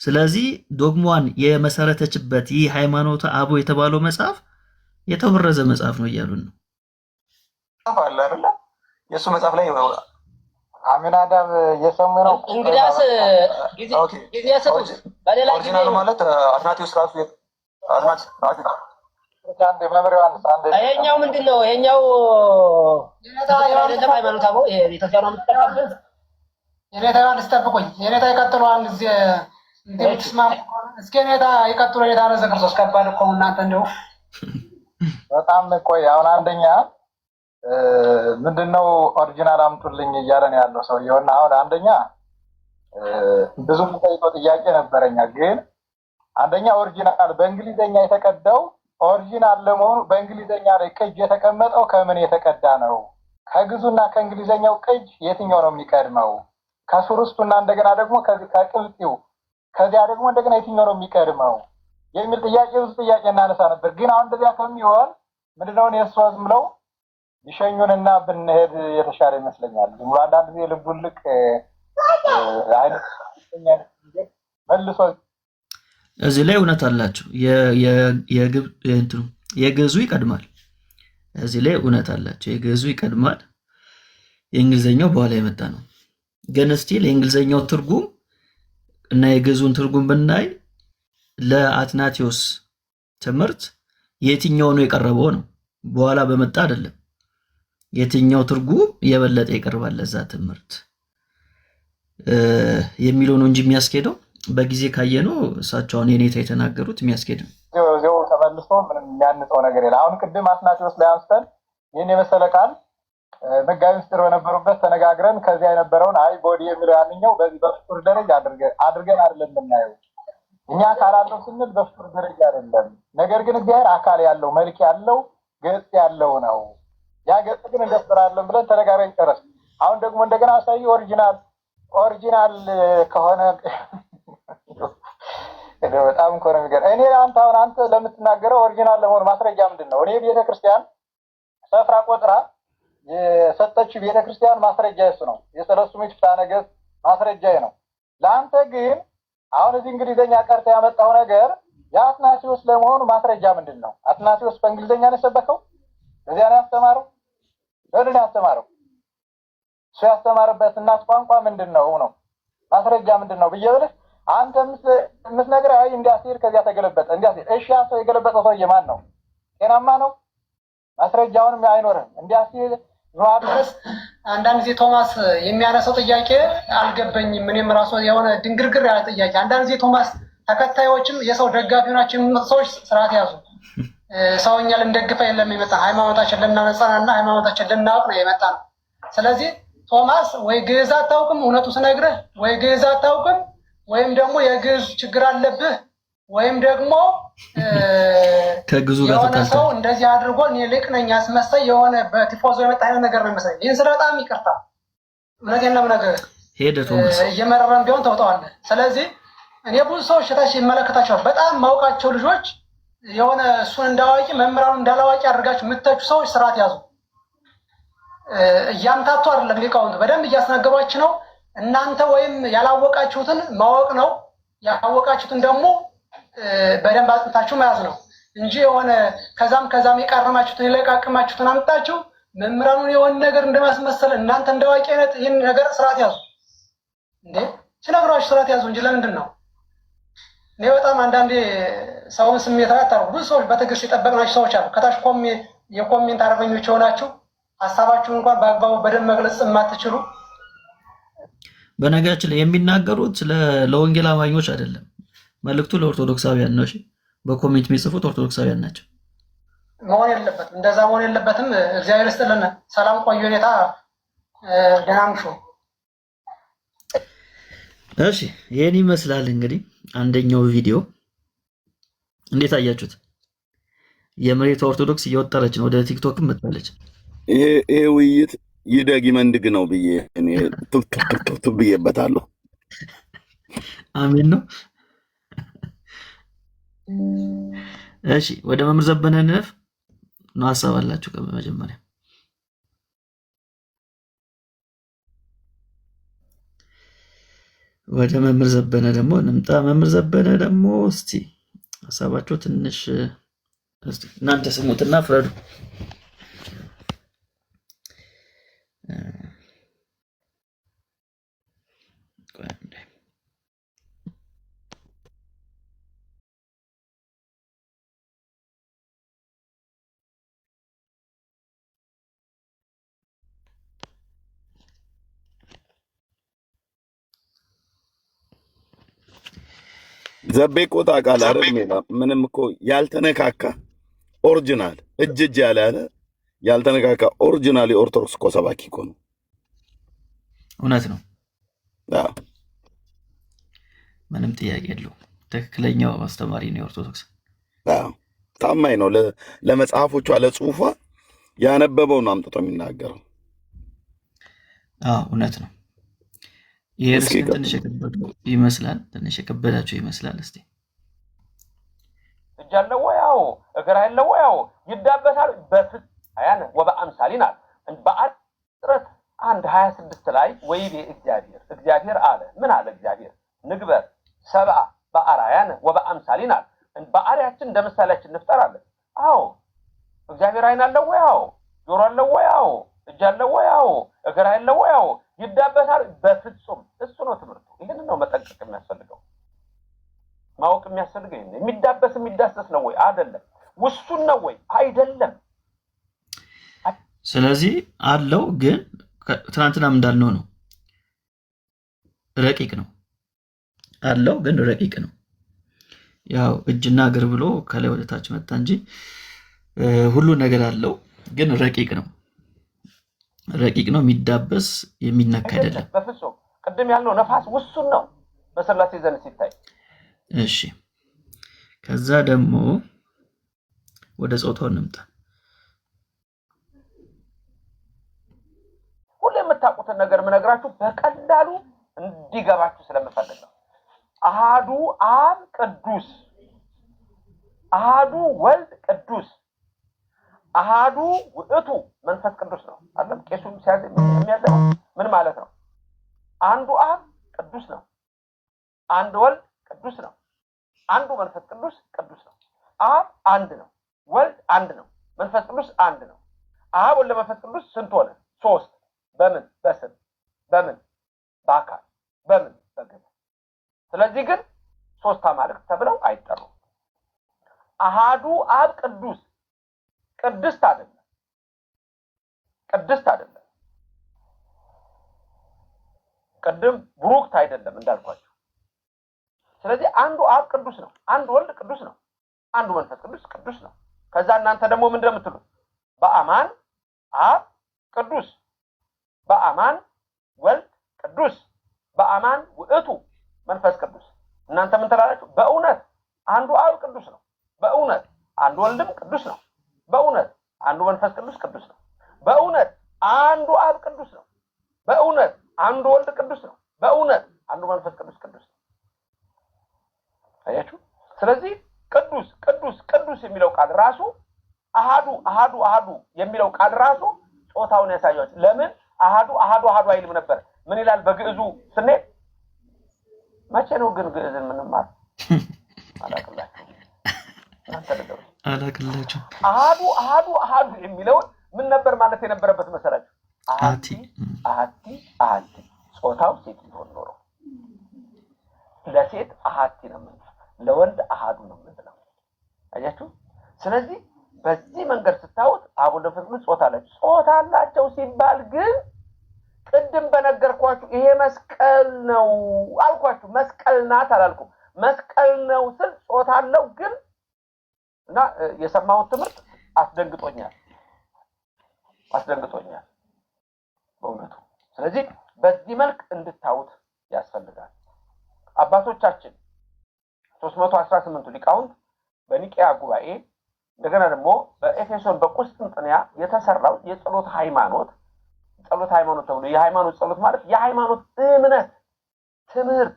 ስለዚህ ዶግሟን የመሰረተችበት ይህ ሃይማኖት አበው የተባለው መጽሐፍ የተበረዘ መጽሐፍ ነው እያሉን ነው። አለ አይደለ? የሱ መጽሐፍ ላይ አሚናዳብ እየሰሙ ነው። እንግዲያስ ጊዜ ሰጡት። በሌላ ጊዜ ኦሪጂናሉ ማለት አትናቴዎስ ራሱ ይሄኛው ምንድን ነው? ይሄኛው ሃይማኖት አበው ቤተክርስቲያኗ የምትጠቀምበት የኔታ ዮሐንስ ጠብቁኝ። የኔታ ይቀጥሏል። እዚህ እስኪ የኔታ ይቀጥሉ። የኔታ ነዘ ክርስቶስ ከባድ እኮ እናንተ እንደው በጣም ቆይ። አሁን አንደኛ ምንድነው ኦሪጂናል አምጡልኝ እያለ ነው ያለው ሰውየውና አሁን አንደኛ ብዙ ጠይቆ ጥያቄ ነበረኛ ግን አንደኛ ኦሪጂናል በእንግሊዘኛ የተቀዳው ኦሪጂናል ለመሆኑ በእንግሊዘኛ ላይ ቅጅ የተቀመጠው ከምን የተቀዳ ነው? ከግዙና ከእንግሊዘኛው ቅጅ የትኛው ነው የሚቀድመው? ከሱርስቱና እንደገና ደግሞ ከቅልጤው ከዚያ ደግሞ እንደገና የትኛው ነው የሚቀድመው የሚል ጥያቄ ብዙ ጥያቄ እናነሳ ነበር። ግን አሁን እንደዚያ ከሚሆን ምንድነው የእሱ ዝም ብለው ይሸኙንና ብንሄድ የተሻለ ይመስለኛል። ዝም ብሎ አንዳንድ ጊዜ ልቡልቅ አይነት መልሶ እዚህ ላይ እውነት አላቸው። የግዕዙ ይቀድማል። እዚህ ላይ እውነት አላቸው። የግዕዙ ይቀድማል፣ የእንግሊዝኛው በኋላ የመጣ ነው። ግን ስቲል የእንግሊዝኛው ትርጉም እና የግዕዙን ትርጉም ብናይ ለአትናቴዎስ ትምህርት የትኛው ነው የቀረበው ነው፣ በኋላ በመጣ አይደለም። የትኛው ትርጉም የበለጠ ይቀርባል ለዛ ትምህርት የሚለው ነው እንጂ የሚያስኬደው በጊዜ ካየነው እሳቸው አሁን የኔታ የተናገሩት የሚያስኬድ ነው። ዜው ተመልሶ ምንም የሚያንጸው ነገር የለም። አሁን ቅድም አትናቴዎስ ላይ አንስተን ይህን የመሰለ ቃል መጋቢ ምስጢር በነበሩበት ተነጋግረን ከዚያ የነበረውን አይ ቦዲ የሚለው ያንኛው በዚህ በፍጡር ደረጃ አድርገን አይደለም የምናየው። እኛ አካል አለው ስንል በፍጡር ደረጃ አይደለም። ነገር ግን እግዚአብሔር አካል ያለው መልክ ያለው ገጽ ያለው ነው። ያ ገጽ ግን እንደፍራለን ብለን ተነጋግረን ጨረስ። አሁን ደግሞ እንደገና አሳይ ኦሪጂናል ከሆነ በጣም እኮ ነው የሚገርም። እኔ አንተ ለምትናገረው ኦሪጂናል ለመሆኑ ማስረጃ ምንድን ነው? እኔ ቤተክርስቲያን ሰፍራ ቆጥራ የሰጠችው ቤተክርስቲያን ማስረጃ እሱ ነው። የሰለስቱ ምዕት ፍትሐ ነገሥት ማስረጃ ነው። ለአንተ ግን አሁን እዚህ እንግሊዝኛ ቀርተ ያመጣው ነገር የአትናቴዎስ ለመሆኑ ማስረጃ ምንድን ነው? አትናቴዎስ በእንግሊዝኛ ነው የሰበከው? በዚያ ነው ያስተማረው? በምን ያስተማረው? እሱ ያስተማረበት እናት ቋንቋ ምንድን ነው ነው ማስረጃ ምንድን ነው ብዬ ብልህ አንተ የምትነግረህ አይ እንዲያስሄድ ከዚያ ተገለበጠ እንዲያስሄድ። እሺ ያ ሰው የገለበጠው ሰውዬ ማን ነው? ጤናማ ነው? ማስረጃውንም አይኖርም። እንዲያስሄድ ድረስ አንዳንድ ጊዜ ቶማስ የሚያነሳው ጥያቄ አልገባኝም። እኔም ራሱ የሆነ ድንግርግር ያለ ጥያቄ። አንዳንድ ጊዜ ቶማስ ተከታዮችም የሰው ደጋፊ ናቸው የሚመጡ ሰዎች ስርዓት ያዙ። ሰውኛ ልንደግፈ የለም የመጣ ሃይማኖታችን ልናነጻና ሃይማኖታችን ልናውቅ ነው የመጣ ነው። ስለዚህ ቶማስ ወይ ግዕዝ አታውቅም እውነቱ ስነግርህ፣ ወይ ግዕዝ አታውቅም ወይም ደግሞ የግዕዝ ችግር አለብህ ወይም ደግሞ ከግዙ ጋር የሆነ ሰው እንደዚህ አድርጎ እኔ ልቅ ነኝ አስመሳይ የሆነ በቲፎዞ የመጣ አይነት ነገር ነው መሰለኝ። ይህን ስለ በጣም ይቅርታ እውነቴን ነው ነገር ሄደ ቶማስ እየመረረም ቢሆን ተውጠዋለህ። ስለዚህ እኔ ብዙ ሰዎች ታች ይመለከታቸዋል። በጣም ማውቃቸው ልጆች የሆነ እሱን እንዳዋቂ መምህራኑ እንዳላዋቂ አድርጋችሁ የምትተቹ ሰዎች ስርዓት ያዙ። እያምታቱ አይደለም ሊቃውንቱ በደንብ እያስነገሯችሁ ነው። እናንተ ወይም ያላወቃችሁትን ማወቅ ነው፣ ያወቃችሁትን ደግሞ በደንብ አጥንታችሁ መያዝ ነው እንጂ የሆነ ከዛም የቃረማችሁትን የለቃቀማችሁትን አምጣችሁ መምህራኑን የሆነ ነገር እንደማስመሰል እናንተ እንዳዋቂ አይነት ይህን ነገር ስርዓት ያዙ እንዴ! ሲነግሯችሁ ስርዓት ያዙ እንጂ ለምንድን ነው? እኔ በጣም አንዳንዴ ሰውን ስሜት አታርጉ። ብዙ ሰዎች በትዕግስት የጠበቅናችሁ ሰዎች አሉ። ከታች የኮሜንት አርበኞች የሆናችሁ ሀሳባችሁን እንኳን በአግባቡ በደንብ መግለጽ የማትችሉ በነገራችን ላይ የሚናገሩት ለወንጌል አማኞች አይደለም፣ መልእክቱ ለኦርቶዶክሳውያን ነው። እሺ በኮሜንት የሚጽፉት ኦርቶዶክሳውያን ናቸው። መሆን የለበትም እንደዛ መሆን የለበትም። እግዚአብሔር ይስጥልን። ሰላም ቆዩ። ሁኔታ ደህና ምሹ። እሺ ይሄን ይመስላል እንግዲህ አንደኛው ቪዲዮ። እንዴት አያችሁት? የመሬቷ ኦርቶዶክስ እየወጠረች ነው፣ ወደ ቲክቶክም መጥታለች። ይሄ ውይይት ይደግ ይመንድግ ነው ብዬ እኔ ቱፕ ብዬበታለሁ። አሜን ነው። እሺ ወደ መምህር ዘበነ እንለፍ ነው። ሀሳብ አላችሁ? በመጀመሪያ ወደ መምህር ዘበነ ደግሞ እንምጣ። መምህር ዘበነ ደግሞ እስቲ ሀሳባችሁ ትንሽ እናንተ ስሙትና ፍረዱ። ዘቤ ቆጣ ቃል አይደል? ምንም እኮ ያልተነካካ ኦሪጂናል እጅ ያለ ያልተነካካ ኦሪጂናል የኦርቶዶክስ እኮ ሰባኪ እኮ ነው። እውነት ነው። ምንም ጥያቄ የለውም። ትክክለኛው አስተማሪ ነው የኦርቶዶክስ። ታማኝ ነው። ለመጽሐፎቿ ለጽሁፏ ያነበበው ነው አምጥቶ የሚናገረው። እውነት ነው። ይሄ ትንሽ የከበደው ይመስላል፣ ትንሽ የከበዳቸው ይመስላል። እስቲ እጅ አለው ወይ? አዎ። እግር አለው ወይ? አዎ። ይዳበሳል። አያነ ወበአምሳሊና በአጥረት 1:26 ላይ ወይቤ እግዚአብሔር አለ። ምን አለ እግዚአብሔር? ንግበር ሰብአ በአርአያነ ወበአምሳሊና በአርአያችን እንደ ምሳሌያችን እንፍጠር አለ። አዎ እግዚአብሔር አይን አለው ወይ? አዎ ጆሮ አለው ወይ? አዎ እጅ አለው ወይ? አዎ እግር አለው ወይ? አዎ ይዳበሳል? በፍጹም። እሱ ነው ትምህርቱ። ይህንን ነው መጠንቀቅ የሚያስፈልገው፣ ማወቅ የሚያስፈልገው። ይሄን የሚዳበስ የሚዳሰስ ነው ወይ? አይደለም። ውሱን ነው ወይ? አይደለም። ስለዚህ አለው ግን ትናንትናም እንዳልነው ነው፣ ረቂቅ ነው። አለው ግን ረቂቅ ነው። ያው እጅና እግር ብሎ ከላይ ወደ ታች መጣ እንጂ ሁሉ ነገር አለው ግን ረቂቅ ነው። ረቂቅ ነው፣ የሚዳበስ የሚነካ አይደለም። በፍጹም ቅድም ያልነው ነፋስ ውሱን ነው በሥላሴ ዘንድ ሲታይ። እሺ ከዛ ደግሞ ወደ ጾታው እንምጣ። ሁሉ የምታውቁትን ነገር የምነግራችሁ በቀላሉ እንዲገባችሁ ስለምፈልግ ነው። አሃዱ አብ ቅዱስ፣ አሃዱ ወልድ ቅዱስ፣ አሃዱ ውእቱ መንፈስ ቅዱስ ነው አይደል? ቄሱም ሲያዝ የሚያዘው ምን ማለት ነው? አንዱ አብ ቅዱስ ነው፣ አንዱ ወልድ ቅዱስ ነው፣ አንዱ መንፈስ ቅዱስ ቅዱስ ነው። አብ አንድ ነው፣ ወልድ አንድ ነው፣ መንፈስ ቅዱስ አንድ ነው። አብ ወልድ መንፈስ ቅዱስ ስንት ሆነ? 3። በምን? በስም። በምን? በአካል። በምን? በግብር። ስለዚህ ግን 3 አማልክት ተብለው አይጠሩም። አሃዱ አብ ቅዱስ፣ ቅድስት አይደለም፣ ቅድስት አይደለም። ቅድም ብሩክት አይደለም እንዳልኳችሁ። ስለዚህ አንዱ አብ ቅዱስ ነው፣ አንዱ ወልድ ቅዱስ ነው፣ አንዱ መንፈስ ቅዱስ ቅዱስ ነው። ከዛ እናንተ ደግሞ ምንድን ነው የምትሉት? በአማን አብ ቅዱስ፣ በአማን ወልድ ቅዱስ፣ በአማን ውእቱ መንፈስ ቅዱስ። እናንተ ምን ትላላችሁ? በእውነት አንዱ አብ ቅዱስ ነው፣ በእውነት አንዱ ወልድም ቅዱስ ነው፣ በእውነት አንዱ መንፈስ ቅዱስ ቅዱስ ነው፣ በእውነት አንዱ አብ ቅዱስ ነው፣ በእውነት አንዱ ወልድ ቅዱስ ነው፣ በእውነት አንዱ መንፈስ ቅዱስ ቅዱስ ነው። አያችሁ? ስለዚህ ቅዱስ ቅዱስ ቅዱስ የሚለው ቃል ራሱ አሃዱ አሃዱ አሃዱ የሚለው ቃል ራሱ ጾታውን ያሳያል። ለምን አሃዱ አሃዱ አሃዱ አይልም ነበር? ምን ይላል በግዕዙ ስንሄድ? መቼ ነው ግን ግዕዝን ምንማር? አላቅላችሁ። አሃዱ አሃዱ አሃዱ የሚለው ምን ነበር ማለት የነበረበት መሰላችሁ? አሃቲ አሃቲ አሃቲ። ጾታው ሴት ቢሆን ኖሮ ለሴት አሃቲ ነው የምንለው፣ ለወንድ አሃዱ ነው የምንለው። አያችሁ? ስለዚህ በዚህ መንገድ ስታዩት አብ ወልድ መንፈስ ቅዱስ ጾታ አላቸው ሲባል ግን ቅድም በነገርኳችሁ ይሄ መስቀል ነው አልኳችሁ። መስቀል ናት አላልኩም። መስቀል ነው ስል ጾታ አለው ግን እና የሰማሁት ትምህርት አስደንግጦኛል በእውነቱ። ስለዚህ በዚህ መልክ እንድታዩት ያስፈልጋል። አባቶቻችን 318ቱ ሊቃውንት በኒቅያ ጉባኤ እንደገና ደግሞ በኤፌሶን በቁስጥንጥንያ የተሰራው የጸሎት ሃይማኖት ተብሎ የሃይማኖት ጸሎት ማለት የሃይማኖት እምነት ትምህርት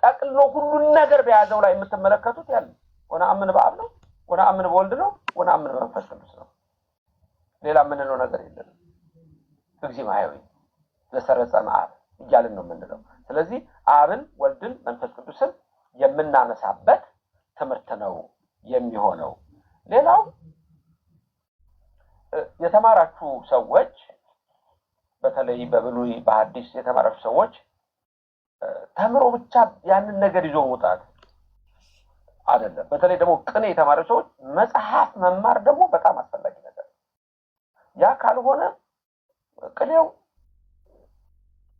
ጠቅሎ ሁሉን ነገር በያዘው ላይ የምትመለከቱት ያለ ወነአምን በአብ ነው፣ ወነአምን በወልድ ነው፣ ወነአምን በመንፈስ ቅዱስ ነው። ሌላ የምንለው ነገር የለም። እግዚእ ማሕያዊ ዘሰረጸ መዓብ እያልን ነው የምንለው። ስለዚህ አብን ወልድን መንፈስ ቅዱስን የምናነሳበት ትምህርት ነው የሚሆነው። ሌላው የተማራችሁ ሰዎች በተለይ በብሉይ በሐዲስ የተማራችሁ ሰዎች ተምሮ ብቻ ያንን ነገር ይዞ መውጣት አይደለም። በተለይ ደግሞ ቅኔ የተማሩ ሰዎች መጽሐፍ መማር ደግሞ በጣም አስፈላጊ ነገር። ያ ካልሆነ ቅኔው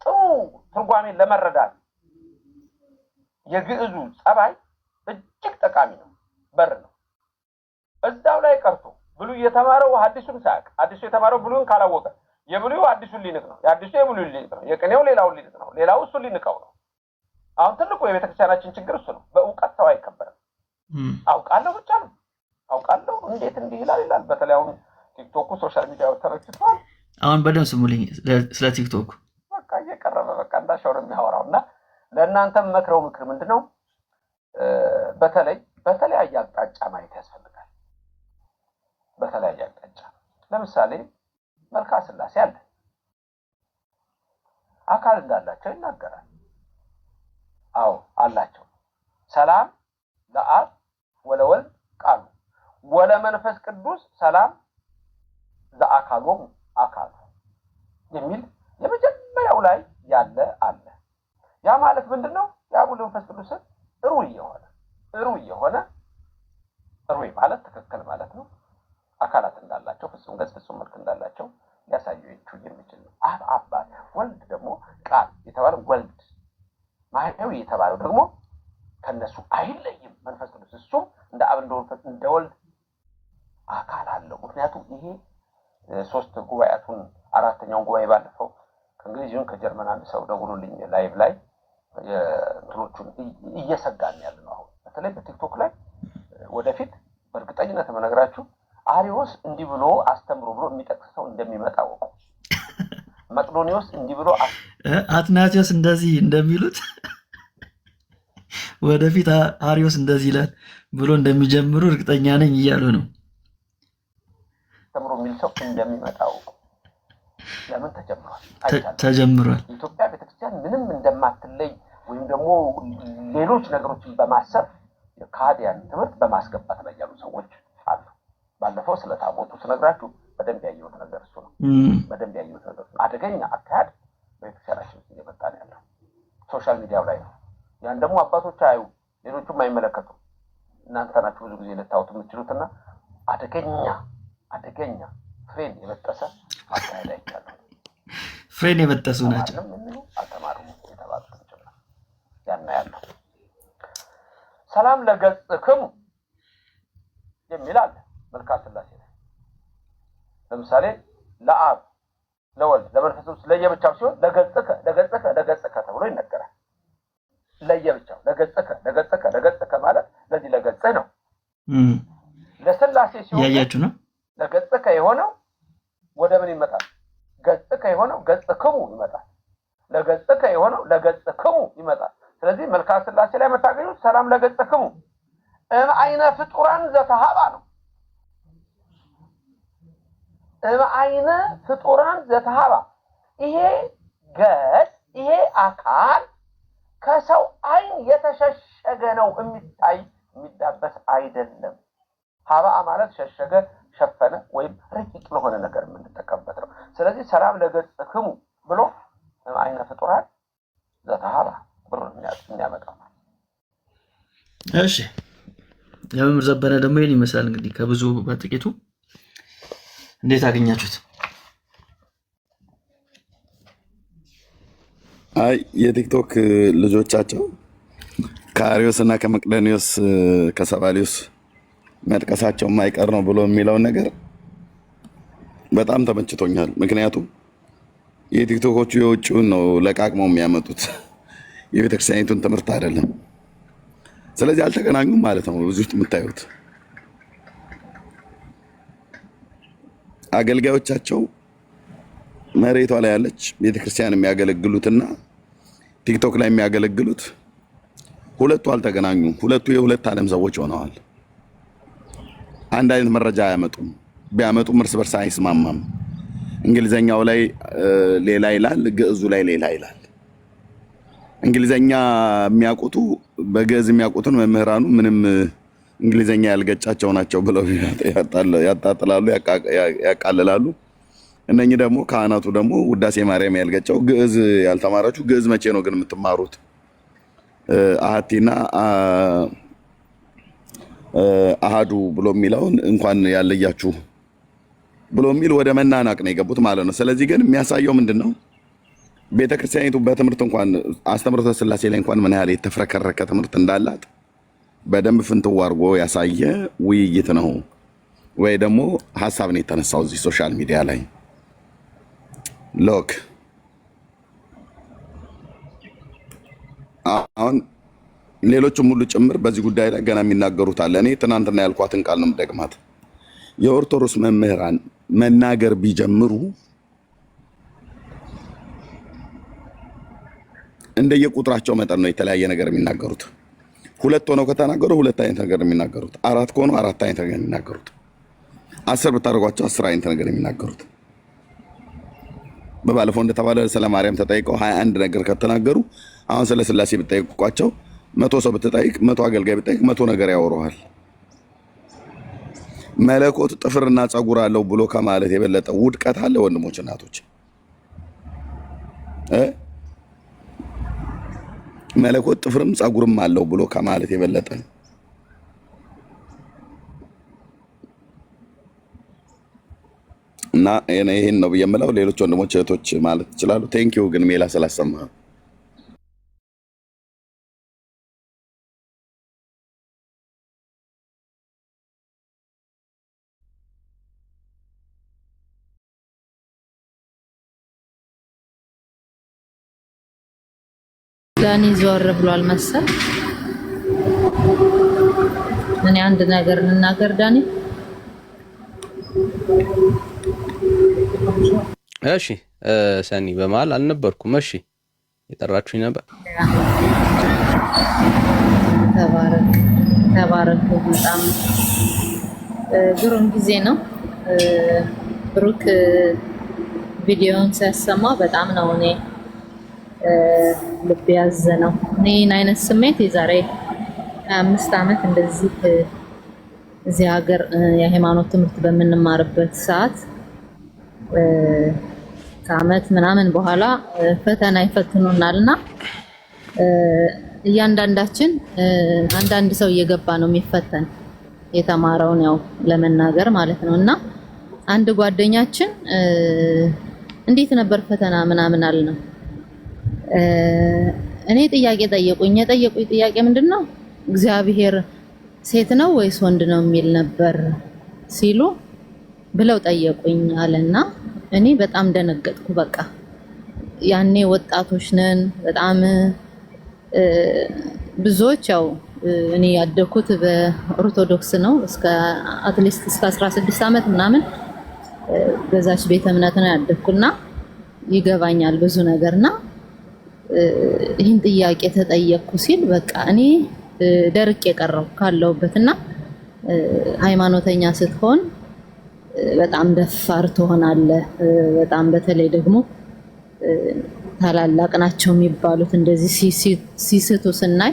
ጥሩ ትርጓሜን ለመረዳት የግዕዙ ጸባይ እጅግ ጠቃሚ ነው፣ በር ነው። እዛው ላይ ቀርቶ ብሉይ የተማረው ሐዲሱን ሳያውቅ ሐዲሱ የተማረው ብሉይን ካላወቀ የብሉዩ አዲሱን ሊንቅ ነው፣ የአዲሱ የብሉይን ሊንቅ ነው፣ የቅኔው ሌላውን ሊንቅ ነው፣ ሌላው እሱን ሊንቀው ነው። አሁን ትልቁ የቤተክርስቲያናችን ችግር እሱ ነው። በእውቀት ሰው አይከበርም። አውቃለሁ ብቻ ነው አውቃለሁ፣ እንዴት እንዲህ ይላል። በተለይ አሁን ቲክቶኩ ሶሻል ሚዲያው ተረጭቷል። አሁን በደንብ ስሙልኝ ስለ ቲክቶክ። በቃ እየቀረበ በቃ እንዳሻው ነው የሚያወራው። እና ለእናንተም መክረው ምክር ምንድነው? በተለይ በተለያየ አቅጣጫ ማየት ያስፈልጋል። በተለያየ አቅጣጫ ለምሳሌ መልክዓ ሥላሴ አለ፣ አካል እንዳላቸው ይናገራል። አዎ አላቸው። ሰላም ለአብ ወለወልድ ቃሉ ወለመንፈስ ቅዱስ ሰላም ዘአካሎሙ አካሉ የሚል የመጀመሪያው ላይ ያለ አለ። ያ ማለት ምንድነው? የአብ ወልድ መንፈስ ቅዱስን ሩይ የሆነ ሩይ ማለት ትክክል ማለት ነው። አካላት እንዳላቸው ፍጹም ገጽ ፍጹም መልክ እንዳላቸው ሊያሳዩ የሚችል ነው። አብ አባት፣ ወልድ ደግሞ ቃል የተባለው ወልድ፣ ማህያዊ የተባለው ደግሞ ከነሱ አይለይም መንፈስ ቅዱስ። እሱም እንደ አብ እንደ ወልድ አካል አለው። ምክንያቱም ይሄ ሶስት ጉባኤያቱን አራተኛውን ጉባኤ ባለፈው ከእንግሊዝ ይሁን ከጀርመን አንድ ሰው ደውሎልኝ ላይቭ ላይ እንትኖቹን እየሰጋን ያለ ነው። አሁን በተለይ በቲክቶክ ላይ ወደፊት በእርግጠኝነት የምነግራችሁ አሪዎስ እንዲህ ብሎ አስተምሮ ብሎ የሚጠቅስ ሰው እንደሚመጣ ወቁ። መቅዶኒዎስ እንዲህ ብሎ አትናቴዎስ እንደዚህ እንደሚሉት ወደፊት አሪዎስ እንደዚህ ይላል ብሎ እንደሚጀምሩ እርግጠኛ ነኝ እያሉ ነው። አስተምሮ የሚል ሰው እንደሚመጣ ወቁ። ለምን ተጀምሯል? ተጀምሯል። ኢትዮጵያ ቤተክርስቲያን ምንም እንደማትለይ ወይም ደግሞ ሌሎች ነገሮችን በማሰብ የካህዲያን ትምህርት በማስገባት ላይ ያሉ ሰዎች አሉ። ባለፈው ስለ ታቦቱ ስነግራችሁ በደንብ ያየሁት ነገር እሱ ነው። በደንብ ያየሁት ነገር አደገኛ አካሄድ በቤተክርስቲያናችን ውስጥ እየመጣ ነው ያለው። ሶሻል ሚዲያው ላይ ነው። ያን ደግሞ አባቶች አዩ፣ ሌሎቹም አይመለከቱ። እናንተ ናችሁ ብዙ ጊዜ ልታዩት የምትችሉትና አደገኛ ፍሬን የበጠሰ አካሄድ አይቻለሁ። ፍሬን የበጠሱ ናቸው። አልተማሩም የተባሉትን ጭምር ያን ያለው ሰላም ለገጽክሙ የሚል አለ መልክዓ ሥላሴ ላይ። ለምሳሌ ለአብ ለወልድ ለመንፈስ ቅዱስ ለየብቻው ሲሆን ለገጽከ ተብሎ ይነገራል። ለየብቻው ለገጽከ ማለት ለዚህ ለገጽህ ነው። ለሥላሴ ሲሆን ያያችሁ ነው። ለገጽከ የሆነው ወደ ምን ይመጣል? ገጽከ የሆነው ገጽክሙ ይመጣል። ለገጽከ የሆነው ለገጽክሙ ይመጣል። ስለዚህ መልክዓ ሥላሴ ላይ የምታገኙት ሰላም ለገጽክሙ እምአይነ ፍጡራን ዘተሃባ ነው። እምአይነ ፍጡራን ዘተሃባ፣ ይሄ ገጽ ይሄ አካል ከሰው አይን የተሸሸገ ነው። የሚታይ የሚዳበስ አይደለም። ሀባ ማለት ሸሸገ፣ ሸፈነ ወይም ረቂቅ ለሆነ ነገር የምንጠቀምበት ነው። ስለዚህ ሰላም ለገጽክሙ ብሎ እምአይነ ፍጡራን ዘተሃባ ብሎ የሚያመጣው። እሺ የመምህር ዘበነ ደግሞ ይህን ይመስላል። እንግዲህ ከብዙ በጥቂቱ እንዴት አገኛችሁት? አይ የቲክቶክ ልጆቻቸው ከአሪዮስ እና ከመቅደኒዮስ ከሰባሊዮስ መጥቀሳቸው የማይቀር ነው ብሎ የሚለውን ነገር በጣም ተመችቶኛል። ምክንያቱም የቲክቶኮቹ የውጭውን ነው ለቃቅመው የሚያመጡት፣ የቤተክርስቲያኒቱን ትምህርት አይደለም። ስለዚህ አልተገናኙም ማለት ነው። ብዙ ውስጥ የምታዩት አገልጋዮቻቸው መሬቷ ላይ ያለች ቤተክርስቲያን የሚያገለግሉትና ቲክቶክ ላይ የሚያገለግሉት ሁለቱ አልተገናኙም። ሁለቱ የሁለት ዓለም ሰዎች ሆነዋል። አንድ አይነት መረጃ አያመጡም። ቢያመጡም እርስ በርስ አይስማማም። እንግሊዘኛው ላይ ሌላ ይላል፣ ግዕዙ ላይ ሌላ ይላል። እንግሊዘኛ የሚያውቁቱ በግዕዝ የሚያውቁትን መምህራኑ ምንም እንግሊዘኛ ያልገጫቸው ናቸው ብለው ያጣጥላሉ፣ ያቃልላሉ። እነኚህ ደግሞ ካህናቱ ደግሞ ውዳሴ ማርያም ያልገጫው ግዕዝ ያልተማራችሁ ግዕዝ መቼ ነው ግን የምትማሩት? አሐቲና አሃዱ ብሎ የሚለውን እንኳን ያለያችሁ ብሎ የሚል ወደ መናናቅ ነው የገቡት ማለት ነው። ስለዚህ ግን የሚያሳየው ምንድነው? ቤተክርስቲያኒቱ በትምህርት እንኳን አስተምህሮተ ሥላሴ ላይ እንኳን ምን ያህል የተፍረከረከ ትምህርት እንዳላት በደንብ ፍንትው አድርጎ ያሳየ ውይይት ነው ወይ ደግሞ ሀሳብ ነው የተነሳው እዚህ ሶሻል ሚዲያ ላይ። ሎክ አሁን ሌሎችም ሁሉ ጭምር በዚህ ጉዳይ ላይ ገና የሚናገሩት አለ። እኔ ትናንትና ያልኳትን ቃል ነው የምደግማት። የኦርቶዶክስ መምህራን መናገር ቢጀምሩ እንደየቁጥራቸው መጠን ነው የተለያየ ነገር የሚናገሩት። ሁለት ሆነው ከተናገሩ ሁለት አይነት ነገር የሚናገሩት፣ አራት ከሆኑ አራት አይነት ነገር የሚናገሩት፣ 10 ብታደርጓቸው 10 አይነት ነገር የሚናገሩት። በባለፈው እንደተባለ ስለ ማርያም ተጠይቀው 21 ነገር ከተናገሩ አሁን ስለ ስላሴ ብትጠይቋቸው 100 ሰው ብትጠይቅ 100 አገልጋይ ብትጠይቅ 100 ነገር ያወሩሃል። መለኮት ጥፍርና ጸጉር አለው ብሎ ከማለት የበለጠ ውድቀት አለ? ወንድሞች እናቶች፣ መለኮት ጥፍርም ጸጉርም አለው ብሎ ከማለት የበለጠ እና ይሄን ነው ብዬ የምለው። ሌሎች ወንድሞች እህቶች ማለት ይችላሉ። ቴንኪው ግን ሜላ ስላሰማህ። ዳኒ ዞር ብሏል መሰል። እኔ አንድ ነገር ልናገር ዳኒ። እሺ ሰኒ በመሀል አልነበርኩም። እሺ የጠራችሁኝ ነበር። ተባረክ ተባረክ። በጣም ግሩም ጊዜ ነው። ብሩክ ቪዲዮውን ሲያሰማ በጣም ነው እኔ ልብ ያዘነው። እኔን አይነት ስሜት የዛሬ 25 ዓመት እንደዚህ እዚህ ሀገር የሃይማኖት ትምህርት በምንማርበት ሰዓት ከዓመት ምናምን በኋላ ፈተና ይፈትኑናልና እያንዳንዳችን አንዳንድ ሰው እየገባ ነው የሚፈተን የተማረውን ያው ለመናገር ማለት ነው። እና አንድ ጓደኛችን እንዴት ነበር ፈተና ምናምን አልነው። እኔ ጥያቄ ጠየቁኝ። የጠየቁኝ ጥያቄ ምንድነው? እግዚአብሔር ሴት ነው ወይስ ወንድ ነው የሚል ነበር ሲሉ ብለው ጠየቁኝ አለና እኔ በጣም ደነገጥኩ። በቃ ያኔ ወጣቶች ነን በጣም ብዙዎች ያው እኔ ያደኩት በኦርቶዶክስ ነው እስከ አትሊስት እስከ 16 ዓመት ምናምን በዛች ቤተ እምነት ነው ያደኩና ይገባኛል ብዙ ነገርና ይህን ጥያቄ ተጠየቅኩ ሲል በቃ እኔ ደርቄ ቀረው ካለውበትና ሃይማኖተኛ ስትሆን በጣም ደፋር ትሆናለህ። በጣም በተለይ ደግሞ ታላላቅ ናቸው የሚባሉት እንደዚህ ሲስቱ ስናይ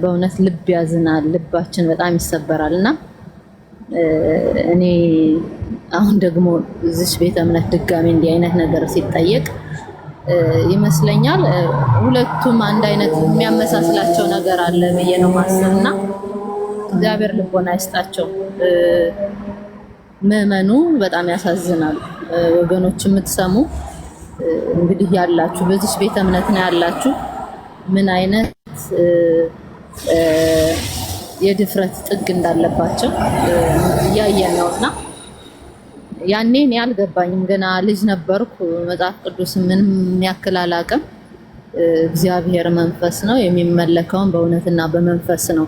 በእውነት ልብ ያዝናል፣ ልባችን በጣም ይሰበራልና እኔ አሁን ደግሞ እዚች ቤተ እምነት ድጋሜ እንዲህ አይነት ነገር ሲጠየቅ ይመስለኛል ሁለቱም አንድ አይነት የሚያመሳስላቸው ነገር አለ ብዬ ነው ማሰብና እግዚአብሔር ልቦና ይስጣቸው። ምዕመኑ በጣም ያሳዝናል። ወገኖች የምትሰሙ እንግዲህ ያላችሁ በዚህ ቤተ እምነት ነው ያላችሁ ምን አይነት የድፍረት ጥግ እንዳለባቸው እያየን ነውና ያኔ እኔ አልገባኝም። ገና ልጅ ነበርኩ። መጽሐፍ ቅዱስ ምንም ያክል አላውቅም። እግዚአብሔር መንፈስ ነው የሚመለከውን በእውነትና በመንፈስ ነው።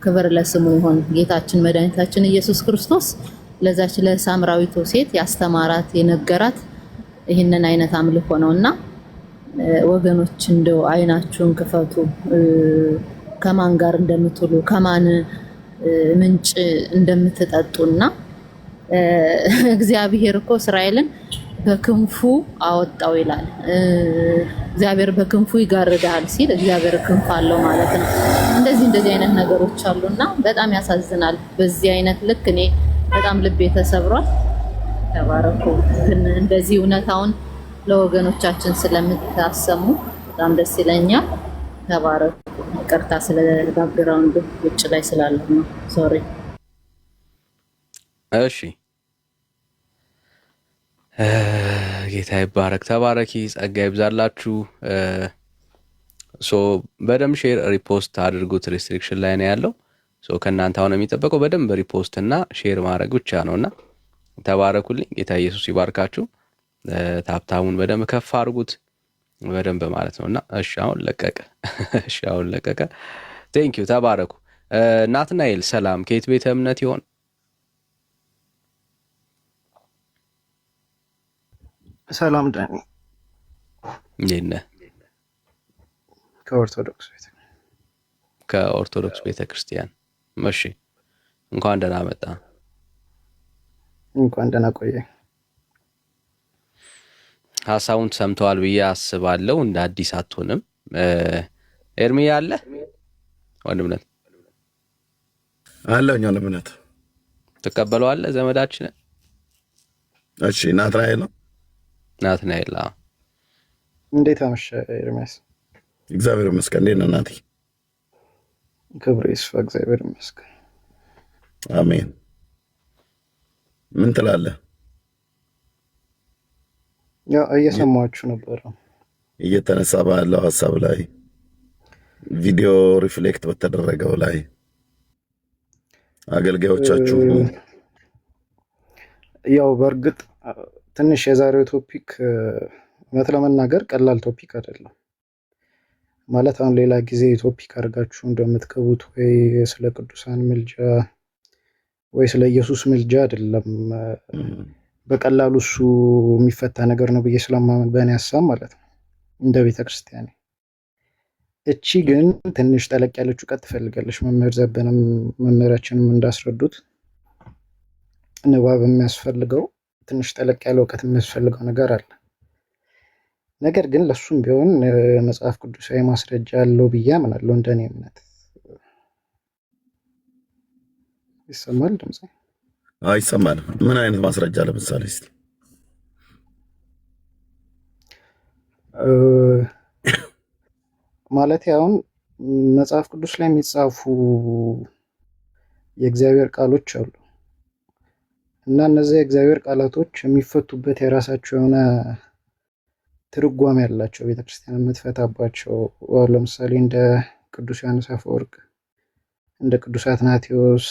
ክብር ለስሙ ይሁን። ጌታችን መድኃኒታችን ኢየሱስ ክርስቶስ ለዛች ለሳምራዊቱ ሴት ያስተማራት የነገራት ይህንን አይነት አምልኮ ነውና ወገኖች እንደው አይናችሁን ክፈቱ። ከማን ጋር እንደምትውሉ ከማን ምንጭ እንደምትጠጡና እግዚአብሔር እኮ እስራኤልን በክንፉ አወጣው ይላል። እግዚአብሔር በክንፉ ይጋርዳል ሲል እግዚአብሔር ክንፍ አለው ማለት ነው። እንደዚህ አይነት ነገሮች አሉና በጣም ያሳዝናል። በዚህ አይነት ልክ እኔ በጣም ልቤ ተሰብሯል። ተባረኩ። ግን እንደዚህ እውነታውን ለወገኖቻችን ስለምታሰሙ በጣም ደስ ይለኛል። ተባረኩ። ይቅርታ ስለ ባክግራውንድ ውጭ ላይ ስላለሁ ነው። ሶሪ። እሺ ጌታ ይባረክ። ተባረኪ። ጸጋ ይብዛላችሁ። በደንብ ሼር ሪፖስት አድርጉት። ሪስትሪክሽን ላይ ነው ያለው። ከእናንተ አሁን የሚጠበቀው በደንብ ሪፖስት እና ሼር ማድረግ ብቻ ነውና ተባረኩልኝ። ጌታ ኢየሱስ ይባርካችሁ። ታፕታሙን በደንብ ከፍ አድርጉት በደንብ ማለት ነውና እሺ አሁን ለቀቀ። እሺ አሁን ለቀቀ። ቴንኪው። ተባረኩ። ናትናኤል ሰላም። ከየት ቤተ እምነት ይሆን? ሰላም ዳኒ። እንዴት ነህ? ከኦርቶዶክስ ቤተክርስቲያን። እሺ እንኳን ደህና መጣ። እንኳን ደህና ቆየ። ሀሳቡን ሰምተዋል ብዬ አስባለሁ። እንደ አዲስ አትሆንም። ኤርሚ አለ ወንድምነት አለኝ ወንድምነት ትቀበለዋለህ? ዘመዳችን እሺ። ናትናኤል ነው። ናትናኤል እንዴት አመሸ ኤርሚያስ? እግዚአብሔር ይመስገን። እንዴት ነህ ናቲ? ክብር ይስፋ እግዚአብሔር ይመስገን። አሜን። ምን ትላለህ? ያው እየሰማችሁ ነበር እየተነሳ ባለው ሀሳብ ላይ ቪዲዮ ሪፍሌክት በተደረገው ላይ አገልጋዮቻችሁ ያው በእርግጥ ትንሽ የዛሬው ቶፒክ እውነት ለመናገር ቀላል ቶፒክ አይደለም። ማለት አሁን ሌላ ጊዜ ቶፒክ አድርጋችሁ እንደምትገቡት ወይ ስለ ቅዱሳን ምልጃ ወይ ስለ ኢየሱስ ምልጃ አይደለም። በቀላሉ እሱ የሚፈታ ነገር ነው ብዬ ስለማመን በእኔ ሀሳብ ማለት ነው እንደ ቤተክርስቲያን። እቺ ግን ትንሽ ጠለቅ ያለች እውቀት ትፈልጋለች። መምህር ዘበንም መምህራችንም እንዳስረዱት ንባብ የሚያስፈልገው ትንሽ ጠለቅ ያለ እውቀት የሚያስፈልገው ነገር አለ። ነገር ግን ለሱም ቢሆን መጽሐፍ ቅዱሳዊ ማስረጃ አለው ብዬ አምናለሁ። እንደኔ እምነት ይሰማል ድምጽ? ይሰማል። ምን አይነት ማስረጃ ለምሳሌ እስቲ ማለት አሁን መጽሐፍ ቅዱስ ላይ የሚጻፉ የእግዚአብሔር ቃሎች አሉ እና እነዚህ የእግዚአብሔር ቃላቶች የሚፈቱበት የራሳቸው የሆነ ትርጓሜ ያላቸው ቤተክርስቲያን የምትፈታባቸው። ለምሳሌ እንደ ቅዱስ ዮሐንስ አፈወርቅ፣ እንደ ቅዱስ አትናቴዎስ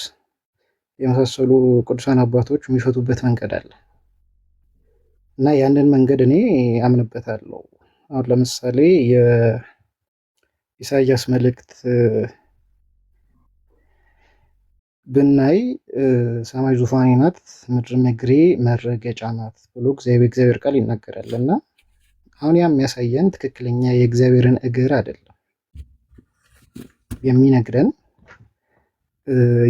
የመሳሰሉ ቅዱሳን አባቶች የሚፈቱበት መንገድ አለ እና ያንን መንገድ እኔ አምንበታለሁ። አሁን ለምሳሌ የኢሳያስ መልእክት ብናይ ሰማይ ዙፋኔ ናት፣ ምድርም እግሬ መረገጫ ናት ብሎ እግዚአብሔር ቃል ይናገራል እና አሁን ያ የሚያሳየን ትክክለኛ የእግዚአብሔርን እግር አይደለም የሚነግረን።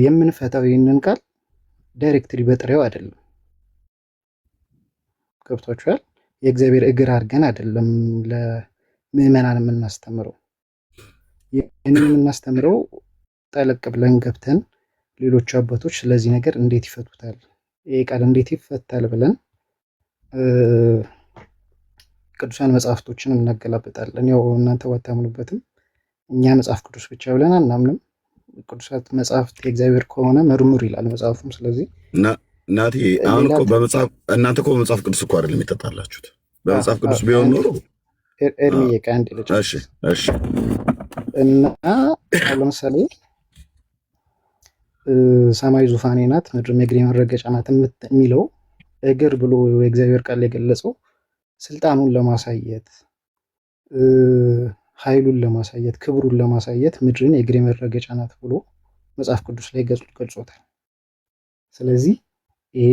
የምንፈታው ይህንን ቃል ዳይሬክትሊ በጥሬው አይደለም። ገብቷችኋል? የእግዚአብሔር እግር አድርገን አይደለም ለምዕመናን የምናስተምረው። ይህንን የምናስተምረው ጠለቅ ብለን ገብተን ሌሎች አባቶች ስለዚህ ነገር እንዴት ይፈቱታል፣ ይህ ቃል እንዴት ይፈታል ብለን ቅዱሳን መጽሐፍቶችን እናገላብጣለን። ያው እናንተ ባታምኑበትም እኛ መጽሐፍ ቅዱስ ብቻ ብለን አናምንም። ቅዱሳት መጽሐፍት የእግዚአብሔር ከሆነ መርምሩ ይላል መጽሐፉም። ስለዚህ ናቲ አሁን እኮ እናንተ እኮ በመጽሐፍ ቅዱስ እኮ አይደለም የተጣላችሁት። በመጽሐፍ ቅዱስ ቢሆን ኖሮ ኤርሚ የቃንድ ልጅ እሺ እና ለምሳሌ ሰማይ ዙፋኔ ናት፣ ምድርም የእግሬ መረገጫ ናት የሚለው እግር ብሎ የእግዚአብሔር ቃል የገለጸው ስልጣኑን ለማሳየት፣ ኃይሉን ለማሳየት፣ ክብሩን ለማሳየት ምድርን የእግሬ መረገጫ ናት ብሎ መጽሐፍ ቅዱስ ላይ ገልጾታል። ስለዚህ ይሄ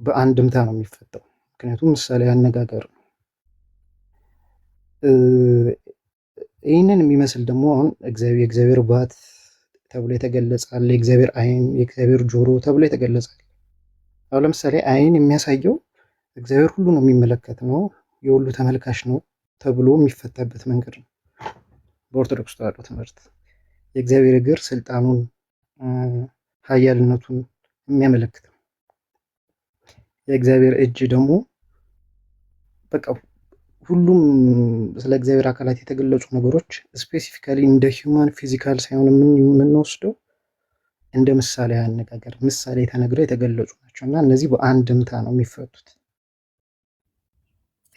በአንድምታ ነው የሚፈታው፣ ምክንያቱም ምሳሌ አነጋገር ነው። ይህንን የሚመስል ደግሞ አሁን የእግዚአብሔር ባት ተብሎ የተገለጻል፣ የእግዚአብሔር ዓይን፣ የእግዚአብሔር ጆሮ ተብሎ የተገለጻል። አሁን ለምሳሌ ዓይን የሚያሳየው እግዚአብሔር ሁሉ ነው የሚመለከት ነው፣ የሁሉ ተመልካች ነው ተብሎ የሚፈታበት መንገድ ነው በኦርቶዶክስ ተዋሕዶ ትምህርት። የእግዚአብሔር እግር ስልጣኑን፣ ኃያልነቱን የሚያመለክት ነው። የእግዚአብሔር እጅ ደግሞ በቃ ሁሉም ስለ እግዚአብሔር አካላት የተገለጹ ነገሮች ስፔሲፊካሊ እንደ ሂውማን ፊዚካል ሳይሆን የምንወስደው እንደ ምሳሌ አነጋገር ምሳሌ ተነግረው የተገለጹ ናቸው እና እነዚህ በአንድምታ ነው የሚፈቱት።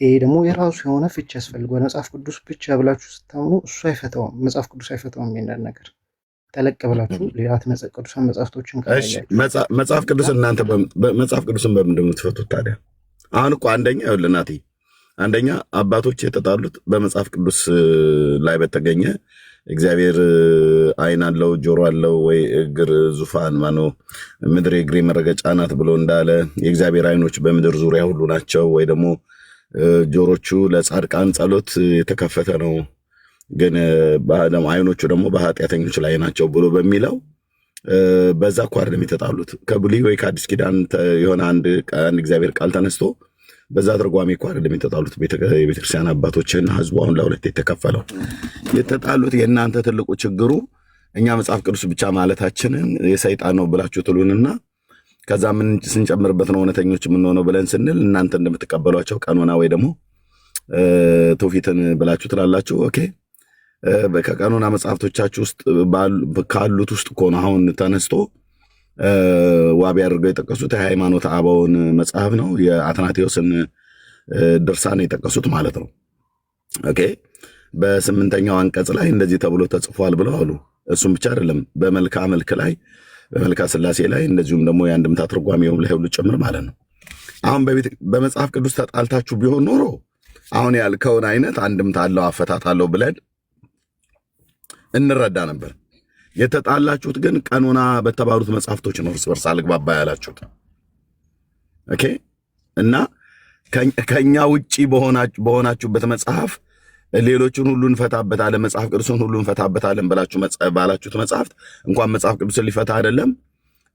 ይሄ ደግሞ የራሱ የሆነ ፍች ያስፈልገዋል። መጽሐፍ ቅዱስ ብቻ ብላችሁ ስታምኑ እሱ አይፈታውም፣ መጽሐፍ ቅዱስ አይፈታውም። የሚል ነገር ጠለቅ ብላችሁ ሌላት ቅዱሳን መጽሐፍቶችን መጽሐፍ ቅዱስ እናንተ መጽሐፍ ቅዱስን በምንድን ነው የምትፈቱት ታዲያ? አሁን እኮ አንደኛ ይኸውልህ ናቲ፣ አንደኛ አባቶች የተጣሉት በመጽሐፍ ቅዱስ ላይ በተገኘ እግዚአብሔር ዓይን አለው ጆሮ አለው ወይ እግር ዙፋን ማነው ምድር የእግሬ መረገጫ ናት ብሎ እንዳለ የእግዚአብሔር ዓይኖች በምድር ዙሪያ ሁሉ ናቸው ወይ ደግሞ ጆሮቹ ለጻድቃን ጸሎት የተከፈተ ነው ግን ዓይኖቹ ደግሞ በኃጢአተኞች ላይ ናቸው ብሎ በሚለው በዛ እኮ አይደለም የተጣሉት። ከብሉይ ወይ ከአዲስ ኪዳን የሆነ አንድ እግዚአብሔር ቃል ተነስቶ በዛ ትርጓሜ እኮ አይደለም የተጣሉት። የቤተክርስቲያን አባቶችና ህዝቡ አሁን ለሁለት የተከፈለው የተጣሉት። የእናንተ ትልቁ ችግሩ እኛ መጽሐፍ ቅዱስ ብቻ ማለታችንን የሰይጣን ነው ብላችሁ ትሉንና ከዛ ምን ስንጨምርበት ነው እውነተኞች የምንሆነው ብለን ስንል እናንተ እንደምትቀበሏቸው ቀኖና ወይ ደግሞ ትውፊትን ብላችሁ ትላላችሁ። ኦኬ ከቀኖና መጽሐፍቶቻችሁ ውስጥ ካሉት ውስጥ እኮ ነው አሁን ተነስቶ ዋቢ አድርገው የጠቀሱት የሃይማኖት አበውን መጽሐፍ ነው፣ የአትናቴዎስን ድርሳን የጠቀሱት ማለት ነው። ኦኬ በ8ኛው አንቀጽ ላይ እንደዚህ ተብሎ ተጽፏል ብለው አሉ። እሱም ብቻ አይደለም በመልክዓ መልክ ላይ በመልክዓ ሥላሴ ላይ እንደዚሁም ደግሞ የአንድምታ ትርጓሜውም ላይ ሁሉ ጭምር ማለት ነው። አሁን በመጽሐፍ ቅዱስ ተጣልታችሁ ቢሆን ኖሮ አሁን ያልከውን አይነት አንድምታ አለው አፈታት አለው ብለን እንረዳ ነበር። የተጣላችሁት ግን ቀኖና በተባሉት መጽሐፍቶች ነው እርስ በርስ አልግባባ ያላችሁት። ኦኬ እና ከኛ ውጪ በሆናችሁበት መጽሐፍ ሌሎችን ሁሉ እንፈታበታለን፣ መጽሐፍ ቅዱስን ሁሉ እንፈታበታለን ብላችሁ ባላችሁት መጽሐፍት እንኳን መጽሐፍ ቅዱስን ሊፈታ አይደለም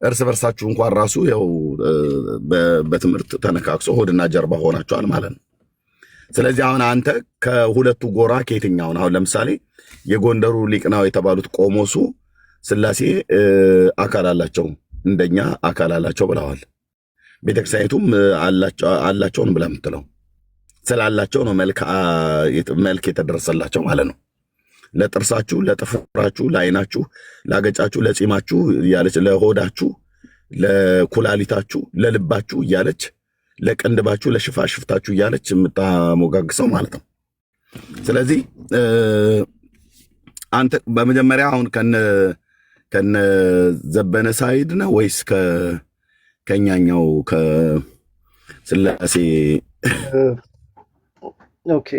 እርስ በርሳችሁ እንኳን ራሱ ያው በትምህርት ተነካክሶ ሆድና ጀርባ ሆናችኋል ማለት ነው። ስለዚህ አሁን አንተ ከሁለቱ ጎራ ከየትኛውን? አሁን ለምሳሌ የጎንደሩ ሊቅ ነው የተባሉት ቆሞሱ ሥላሴ አካል አላቸው እንደኛ አካል አላቸው ብለዋል። ቤተክርስቲያኒቱም አላቸውን ብላ የምትለው ስላላቸው ነው መልክ የተደረሰላቸው ማለት ነው። ለጥርሳችሁ፣ ለጥፍራችሁ፣ ለዓይናችሁ፣ ላገጫችሁ፣ ለጺማችሁ እያለች ለሆዳችሁ፣ ለኩላሊታችሁ፣ ለልባችሁ እያለች ለቀንድባችሁ፣ ለሽፋሽፍታችሁ እያለች የምታሞጋግሰው ማለት ነው። ስለዚህ አንተ በመጀመሪያ አሁን ከነ ዘበነ ሳይድ ነው ወይስ ከኛኛው ከሥላሴ ኦኬ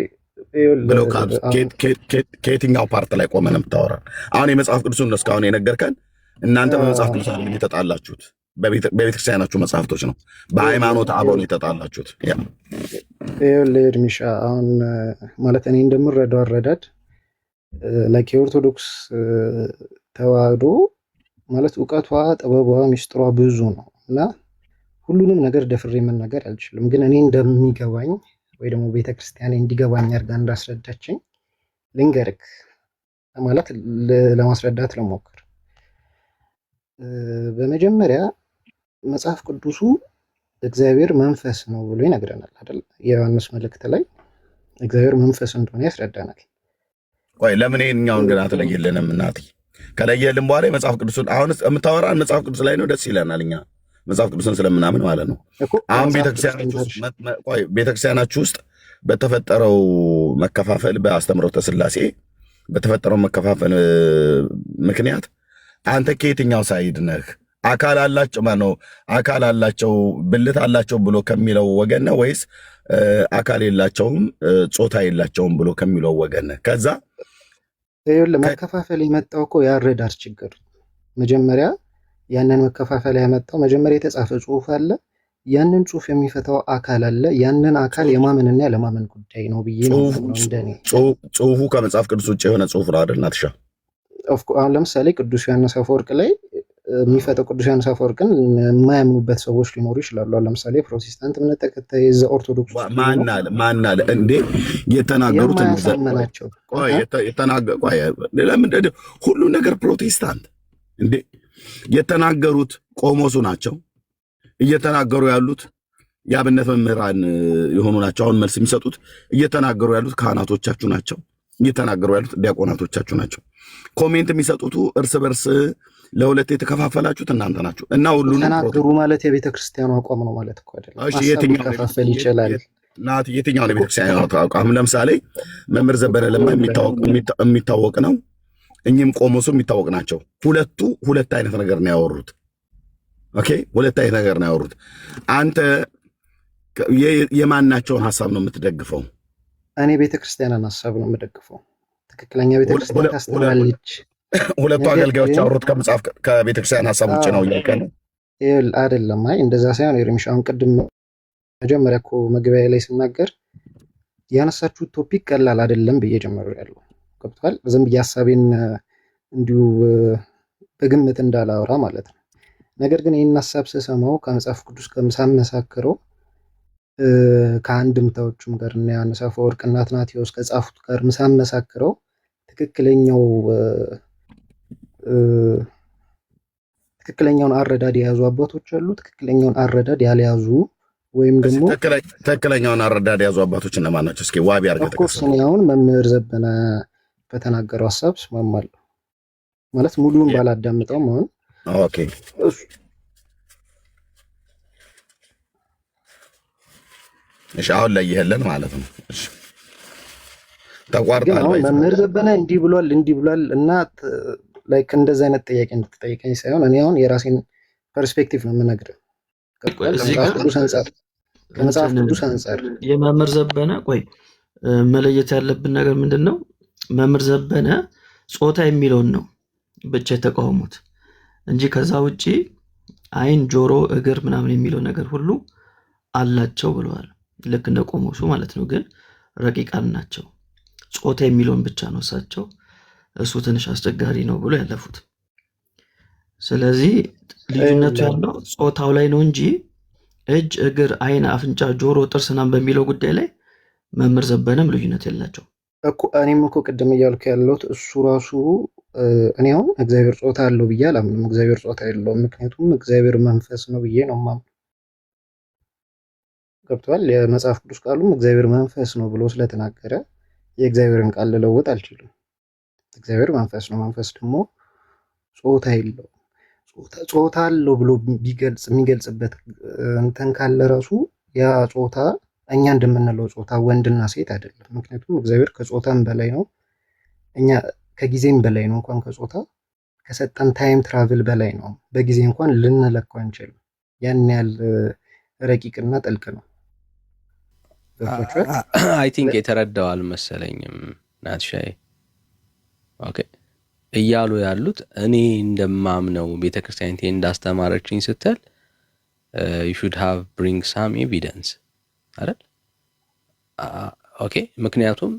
ብለው ከየትኛው ፓርት ላይ ቆመን የምታወራ? አሁን የመጽሐፍ ቅዱሱን ነው እስካሁን የነገርከን። እናንተ በመጽሐፍ ቅዱስ አይደለም የተጣላችሁት፣ በቤተክርስቲያናችሁ መጽሐፍቶች ነው፣ በሃይማኖት አበው ነው የተጣላችሁት። ኤርሚሻ አሁን ማለት እኔ እንደምረዳው አረዳድ ላይክ የኦርቶዶክስ ተዋህዶ ማለት እውቀቷ፣ ጥበቧ፣ ሚስጥሯ ብዙ ነው እና ሁሉንም ነገር ደፍሬ መናገር አልችልም። ግን እኔ እንደሚገባኝ ወይ ደግሞ ቤተክርስቲያን እንዲገባኝ አድርጋ እንዳስረዳችኝ ልንገርክ ማለት ለማስረዳት ለሞክር። በመጀመሪያ መጽሐፍ ቅዱሱ እግዚአብሔር መንፈስ ነው ብሎ ይነግረናል አይደል? የዮሐንስ መልእክት ላይ እግዚአብሔር መንፈስ እንደሆነ ያስረዳናል። ቆይ ለምን ይሄኛውን ግን አትለየልንም? እናቴ ከለየልን በኋላ የመጽሐፍ ቅዱስን አሁን የምታወራን መጽሐፍ ቅዱስ ላይ ነው። ደስ ይለናል እኛ መጽሐፍ ቅዱስን ስለምናምን ማለት ነው። አሁን ቤተክርስቲያናችሁ ውስጥ በተፈጠረው መከፋፈል በአስተምህሮተ ሥላሴ በተፈጠረው መከፋፈል ምክንያት አንተ ከየትኛው ሳይድ ነህ? አካል አላቸው ማነው አካል አላቸው ብልት አላቸው ብሎ ከሚለው ወገን ነው ወይስ አካል የላቸውም ጾታ የላቸውም ብሎ ከሚለው ወገን ነህ? ከዛ ለመከፋፈል የመጣው እኮ ያረዳር ችግር መጀመሪያ ያንን መከፋፈል ያመጣው መጀመሪያ የተጻፈ ጽሑፍ አለ። ያንን ጽሑፍ የሚፈታው አካል አለ። ያንን አካል የማመንና ያለማመን ጉዳይ ነው ብዬ ነው እንደኔ። ጽሑፉ ከመጽሐፍ ቅዱስ ውጭ የሆነ ጽሑፍ ነው አይደል? ናትሻ አሁን ለምሳሌ ቅዱስ ዮሐንስ አፈወርቅ ላይ የሚፈታው ቅዱስ ዮሐንስ አፈወርቅን የማያምኑበት ሰዎች ሊኖሩ ይችላሉ። አሁን ለምሳሌ ፕሮቴስታንት እምነት ተከታይ ዘ ኦርቶዶክስ ማን አለ እንዴ የተናገሩት ናቸው። ለምን ሁሉ ነገር ፕሮቴስታንት እንዴ የተናገሩት ቆሞሱ ናቸው። እየተናገሩ ያሉት የአብነት መምህራን የሆኑ ናቸው። አሁን መልስ የሚሰጡት እየተናገሩ ያሉት ካህናቶቻችሁ ናቸው። እየተናገሩ ያሉት ዲያቆናቶቻችሁ ናቸው። ኮሜንት የሚሰጡት እርስ በርስ ለሁለት የተከፋፈላችሁት እናንተ ናችሁ። እና ሁሉ ተናገሩ ማለት የቤተ ክርስቲያኑ አቋም ነው ማለት እኮ አይደለም። እሺ የትኛው ይችላል ናት? የትኛው ነው ቤተክርስቲያኑ አቋም? ለምሳሌ መምህር ዘበነ ለማ የሚታወቅ ነው። እኚህም ቆሞሱ የሚታወቅ ናቸው። ሁለት አይነት ነገር ነው ያወሩት። ኦኬ ሁለት አይነት ነገር ነው ያወሩት። አንተ የማናቸውን ሀሳብ ነው የምትደግፈው? እኔ ቤተክርስቲያንን ሀሳብ ነው የምደግፈው። ትክክለኛ ቤተክርስቲያን ታስተምራለች። ሁለቱ አገልጋዮች ያወሩት ከቤተክርስቲያን ሀሳብ ውጭ ነው እያልከ ነው አይደለም? አይ እንደዛ ሳይሆን ኤርሚሻ አሁን ቅድም መጀመሪያ እኮ መግቢያ ላይ ስናገር ያነሳችሁት ቶፒክ ቀላል አይደለም ብዬ ጀመሩ ያለው ገብቷል። ዝም ብዬ ሀሳቤን እንዲሁ በግምት እንዳላወራ ማለት ነው። ነገር ግን ይህን ሀሳብ ስሰማው ከመጽሐፍ ቅዱስ ጋር ሳመሳክረው ከአንድምታዎቹም ጋር እና ዮሐንስ አፈወርቅ እና አትናቴዎስ ከጻፉት ጋር ሳመሳክረው ትክክለኛውን አረዳድ የያዙ አባቶች አሉ፣ ትክክለኛውን አረዳድ ያልያዙ ወይም ደግሞ ትክክለኛውን አረዳድ የያዙ አባቶች እነማን ናቸው? እስኪ ዋቢ አድርገህ ኦፍኮርስ እኔ አሁን መምህር ዘበነ በተናገረው ሀሳብ እስማማለሁ። ማለት ሙሉውን ባላዳምጠውም አሁን ኦኬ እሺ፣ አሁን ላይ ይሄለን ማለት ነው። እሺ ተቋርጣለህ። አሁን መምህር ዘበነ እንዲህ ብሏል እና ላይክ እንደዚህ አይነት ጥያቄ እንድትጠይቀኝ ሳይሆን እኔ አሁን የራሴን ፐርስፔክቲቭ ነው የምነግርህ። ከመጽሐፍ ቅዱስ አንጻር የመምህር ዘበነ መለየት ያለብን ነገር ምንድን ነው? መምህር ዘበነ ጾታ የሚለውን ነው ብቻ የተቃወሙት እንጂ ከዛ ውጪ ዓይን፣ ጆሮ፣ እግር ምናምን የሚለው ነገር ሁሉ አላቸው ብለዋል። ልክ እንደ ቆሞሱ ማለት ነው። ግን ረቂቃን ናቸው። ጾታ የሚለውን ብቻ ነው እሳቸው እሱ ትንሽ አስቸጋሪ ነው ብሎ ያለፉት። ስለዚህ ልዩነቱ ያለው ጾታው ላይ ነው እንጂ እጅ፣ እግር፣ ዓይን፣ አፍንጫ፣ ጆሮ፣ ጥርስ ምናምን በሚለው ጉዳይ ላይ መምህር ዘበነም ልዩነት የላቸው እኮ። እኔም እኮ ቅድም እያልኩ ያለሁት እሱ ራሱ እኔ አሁን እግዚአብሔር ጾታ አለው ብዬ አላምንም። እግዚአብሔር ጾታ የለውም፣ ምክንያቱም እግዚአብሔር መንፈስ ነው ብዬ ነው የማምነው። ገብቶሃል? የመጽሐፍ ቅዱስ ቃሉም እግዚአብሔር መንፈስ ነው ብሎ ስለተናገረ የእግዚአብሔርን ቃል ልለውጥ አልችልም። እግዚአብሔር መንፈስ ነው። መንፈስ ደግሞ ጾታ የለውም። ጾታ አለው ብሎ የሚገልጽበት እንትን ካለ ራሱ ያ ጾታ እኛ እንደምንለው ጾታ ወንድና ሴት አይደለም። ምክንያቱም እግዚአብሔር ከጾታም በላይ ነው፣ እኛ ከጊዜም በላይ ነው። እንኳን ከጾታ ከሰጠን ታይም ትራቭል በላይ ነው። በጊዜ እንኳን ልንለካው አንችልም። ያን ያህል ረቂቅና ጥልቅ ነው። አይ ቲንክ የተረዳው አልመሰለኝም ናትሻይ። ኦኬ እያሉ ያሉት እኔ እንደማምነው ቤተክርስቲያን እንዳስተማረችኝ ስትል you should have bring some evidence አይደል? ኦኬ ምክንያቱም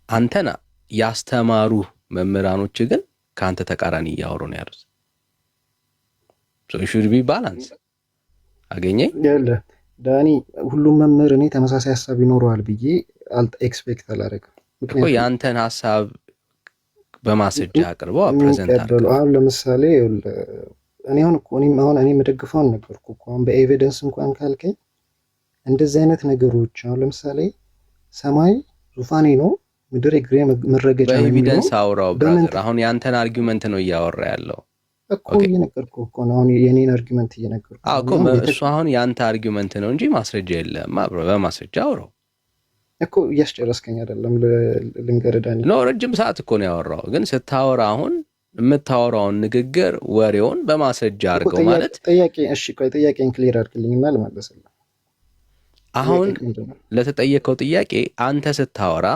አንተና ያስተማሩ መምህራኖች ግን ከአንተ ተቃራኒ እያወሩ ነው ያሉት። so you should be balance አገኘኝ ያለ ዳኒ ሁሉም መምህር እኔ ተመሳሳይ ሐሳብ ይኖረዋል ብዬ ኤክስፔክት አላደረግም። እኮ ያንተን ሐሳብ በማስረጃ አቅርበው ፕሬዘንት አድርገው አሁን ለምሳሌ እኔ አሁን እኔ መደግፈውን ነገርኩ እኮ አሁን በኤቪደንስ እንኳን ካልከኝ እንደዚህ አይነት ነገሮች አሁን ለምሳሌ ሰማይ ዙፋኔ ነው ምድር እግሬ መረገጫ ነው። በኤቪደንስ አውራው ብራዘር፣ አሁን ያንተን አርጊውመንት ነው እያወራ ያለው እኮ እየነገርኩ እኮ ነው። አሁን የኔን አርጊውመንት እየነገርኩ እኮ እሱ አሁን ያንተ አርጊውመንት ነው እንጂ ማስረጃ የለም። በማስረጃ አውራው እኮ እያስጨረስከኝ አይደለም። ልንገርህ ዳኒ ነው ረጅም ሰዓት እኮ ነው ያወራው። ግን ስታወራ አሁን የምታወራውን ንግግር ወሬውን በማስረጃ አድርገው ማለት ጥያቄ። እሺ ቆይ ጥያቄን ክሊር አድርግልኝና ልመልስልህ። አሁን ለተጠየቀው ጥያቄ አንተ ስታወራ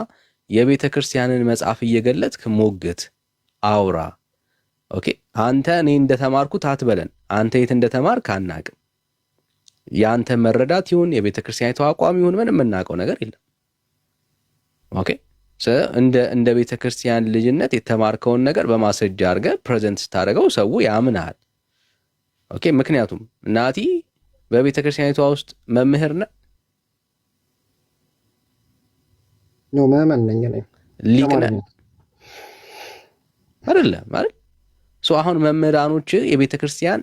የቤተ ክርስቲያንን መጽሐፍ እየገለጥክ ሞግት አውራ። ኦኬ አንተ እኔ እንደተማርኩት አትበለን። አንተ የት እንደተማርክ አናቅም። ያንተ መረዳት ይሁን የቤተ ክርስቲያኒቱ አቋም ይሁን ምንም የምናውቀው ነገር የለም። ኦኬ እንደ ቤተ ክርስቲያን ልጅነት የተማርከውን ነገር በማስረጃ አድርገህ ፕሬዘንት ስታደርገው ሰው ያምናል። ኦኬ ምክንያቱም ናቲ በቤተ ክርስቲያኒቷ ውስጥ መምህር ነህ ነው ማመን ነኝ ነኝ ሊቅ ነህ አይደለም ማለት አሁን መምህራኖች የቤተ ክርስቲያን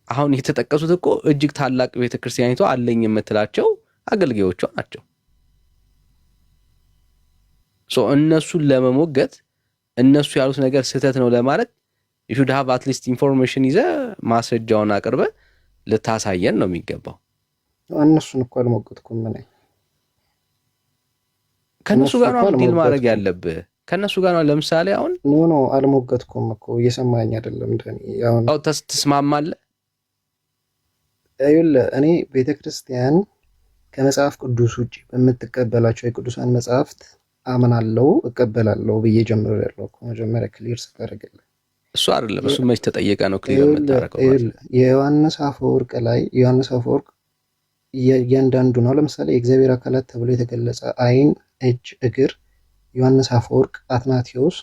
አሁን የተጠቀሱት እኮ እጅግ ታላቅ ቤተ ክርስቲያኒቷ አለኝ የምትላቸው አገልጋዮቿ ናቸው። እነሱን ለመሞገት እነሱ ያሉት ነገር ስህተት ነው ለማለት you should have at least information ይዘህ ማስረጃውን አቅርበህ ልታሳየን ነው የሚገባው። እነሱን እኮ አልሞገትኩም ምን ከነሱ ጋር ነው ዲል ማድረግ ያለብህ። ከነሱ ጋር ነው ለምሳሌ አሁን ኖ አልሞገትኩም እኮ እየሰማኝ አይደለም እንደኔ አሁን ተስማማለህ? አይደል እኔ ቤተክርስቲያን ከመጽሐፍ ቅዱስ ውጪ በምትቀበላቸው የቅዱሳን መጽሐፍት አምናለሁ እቀበላለሁ ብዬ ጀምሬያለሁ እኮ መጀመሪያ ክሊር ስታደርግልህ። እሱ አይደለም እሱ መች ተጠየቀ ነው ክሊር የምታደርገው። የዮሐንስ አፈወርቅ ላይ ዮሐንስ አፈወርቅ እያንዳንዱ ነው ለምሳሌ የእግዚአብሔር አካላት ተብሎ የተገለጸ ዓይን፣ እጅ፣ እግር ዮሐንስ አፈወርቅ፣ አትናቴዎስ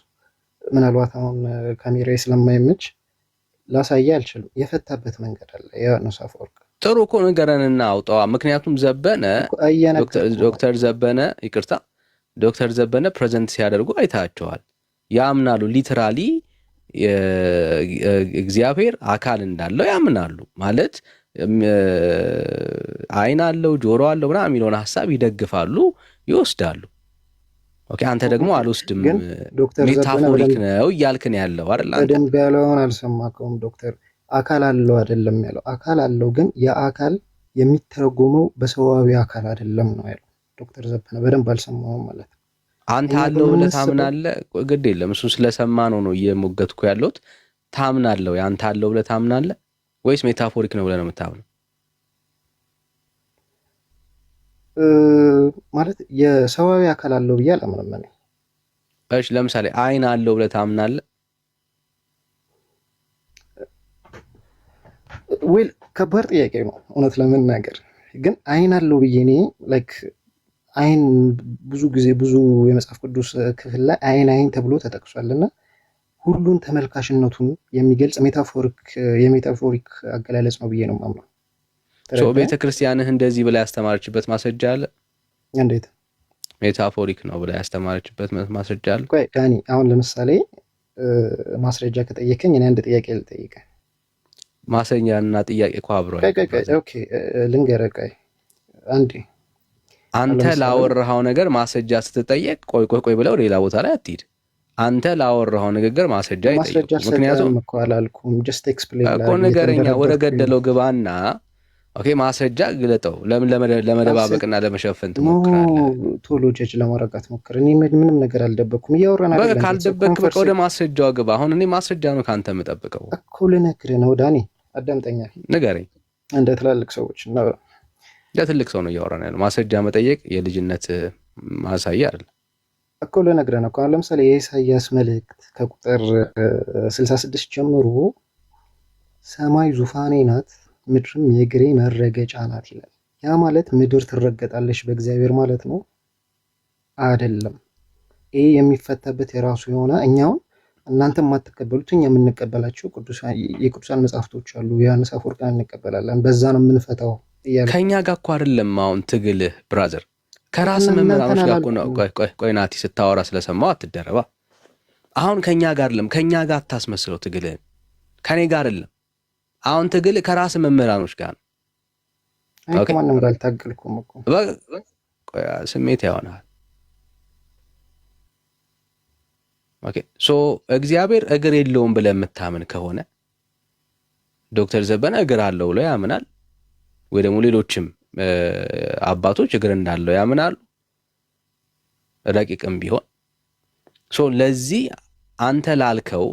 ምናልባት አሁን ካሜራዬ ስለማይመች ላሳየ አልችልም። የፈታበት መንገድ አለ ዮሐንስ አፈወርቅ። ጥሩ እኮ ንገረንና አውጣዋ። ምክንያቱም ዘበነ ዶክተር ዘበነ ይቅርታ ዶክተር ዘበነ ፕሬዘንት ሲያደርጉ አይታቸዋል። ያምናሉ ሊተራሊ እግዚአብሔር አካል እንዳለው ያምናሉ። ማለት አይን አለው ጆሮ አለው ምናምን የሚለውን ሀሳብ ይደግፋሉ፣ ይወስዳሉ። ኦኬ አንተ ደግሞ አልወስድም ሜታፎሪክ ነው እያልክን ያለው አይደል? በደንብ ያለውን አልሰማከውም። ዶክተር አካል አለው አይደለም ያለው። አካል አለው ግን የአካል የሚተረጎመው በሰዋዊ አካል አይደለም ነው ያለው ዶክተር ዘበነ። በደንብ አልሰማውም ማለት ነው። አንተ አለው ብለህ ታምናለህ? ግድ የለም እሱ ስለሰማ ነው እየሞገትኩ ያለሁት። ታምናለህ? አንተ አለው ብለህ ታምናለህ ወይስ ሜታፎሪክ ነው ብለህ ነው የምታምነው? ማለት የሰዋዊ አካል አለው ብዬ አላምንም እኔ። እሺ ለምሳሌ አይን አለው ብለህ ታምናለህ? ዌል ከባድ ጥያቄ ነው እውነት ለመናገር ግን አይን አለው ብዬ እኔ ላይክ አይን ብዙ ጊዜ ብዙ የመጽሐፍ ቅዱስ ክፍል ላይ አይን ተብሎ ተጠቅሷልና ሁሉን ተመልካሽነቱን የሚገልጽ የሜታፎሪክ አገላለጽ ነው ብዬ ነው የማምነው። ቤተ ክርስቲያንህ እንደዚህ ብላ ያስተማረችበት ማስረጃ አለ? እንዴት ሜታፎሪክ ነው ብላ ያስተማረችበት ማስረጃ አለ? ቆይ ዳኒ፣ አሁን ለምሳሌ ማስረጃ ከጠየቀኝ እኔ አንድ ጥያቄ ልጠይቅህ። ማስረጃና ጥያቄ እኮ አብረው ኦኬ ልንገርህ። ቆይ አንዴ አንተ ላወራኸው ነገር ማስረጃ ስትጠየቅ ቆይ ብለው ሌላ ቦታ ላይ አትሂድ። አንተ ላወራኸው ንግግር ማስረጃ ይጠይቁ። ምክንያቱም እኮ አላልኩም ጀስት ኤክስፕሌን እኮ ንገረኛ፣ ወደ ገደለው ግባና ኦኬ ማስረጃ ግለጠው። ለምን ለመደባበቅና ለመሸፈን ትሞክራለህ? ቶሎ ጀጅ ለማረጋት ሞክር። እኔ ምንም ነገር አልደበኩም። እያወራን አይደለም። ካልደበክ በቃ ወደ ማስረጃው ግባ። አሁን እኔ ማስረጃ ነው ካንተ የምጠብቀው እኮ። ልነግርህ ነው ዳኒ፣ አዳምጠኛ። ንገረኝ። እንደ ትላልቅ ሰዎች ነው፣ ለትልቅ ሰው ነው እያወራን ያለው። ማስረጃ መጠየቅ የልጅነት ማሳያ አይደለም እኮ። ልነግርህ ነው። አሁን ለምሳሌ የኢሳይያስ መልእክት ከቁጥር 66 ጀምሮ ሰማይ ዙፋኔ ናት ምድርም የእግሬ መረገጫ ናት ይላል። ያ ማለት ምድር ትረገጣለች በእግዚአብሔር ማለት ነው አይደለም። ይሄ የሚፈታበት የራሱ የሆነ እኛውን እናንተ የማትቀበሉት እኛ የምንቀበላቸው የቅዱሳን መጽሐፍቶች አሉ። ዮሐንስ አፈወርቅን እንቀበላለን። በዛ ነው የምንፈታው እያለ ከኛ ጋር እኮ አይደለም። አሁን ትግልህ ብራዘር ከራስ መምህራኖች ጋር እኮ ነው። ቆይ ናቲ ስታወራ ስለሰማው አትደረባ። አሁን ከኛ ጋር አይደለም። ከኛ ጋር አታስመስለው ትግልህን። ከኔ ጋር አይደለም። አሁን ትግል ከራስ መምህራኖች ጋር ነው። ኦኬ ማንም ጋር አልታገልኩም እኮ። ቆይ ስሜት ያሆናል። ኦኬ ሶ እግዚአብሔር እግር የለውም ብለህ የምታምን ከሆነ ዶክተር ዘበነ እግር አለው ብሎ ያምናል፣ ወይ ደግሞ ሌሎችም አባቶች እግር እንዳለው ያምናሉ፣ ረቂቅም ቢሆን። ሶ ለዚህ አንተ ላልከው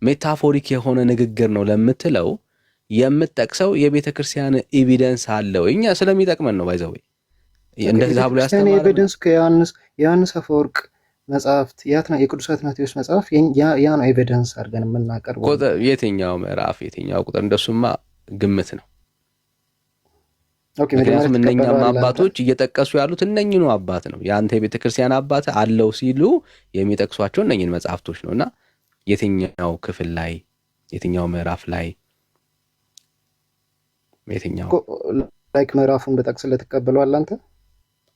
ሜታፎሪክ የሆነ ንግግር ነው ለምትለው የምትጠቅሰው የቤተ ክርስቲያን ኤቪደንስ አለው። እኛ ስለሚጠቅመን ነው ባይዘው እንደዛ ብሎ ያስተማረው ኤቪደንስ ከዮሐንስ አፈወርቅ መጽሐፍት የቅዱስ አትናቴዎስ መጽሐፍ ያ ነው ኤቪደንስ አድርገን የምናቀርበው። የትኛው ምዕራፍ የትኛው ቁጥር እንደሱማ ግምት ነው። ምክንያቱም እነኛም አባቶች እየጠቀሱ ያሉት እነኝኑ አባት ነው። የአንተ የቤተ ክርስቲያን አባት አለው ሲሉ የሚጠቅሷቸው እነኝን መጽሐፍቶች ነው። እና የትኛው ክፍል ላይ የትኛው ምዕራፍ ላይ የትኛው ላይክ ምዕራፉን በጠቅስልህ ትቀበለዋለህ አንተ?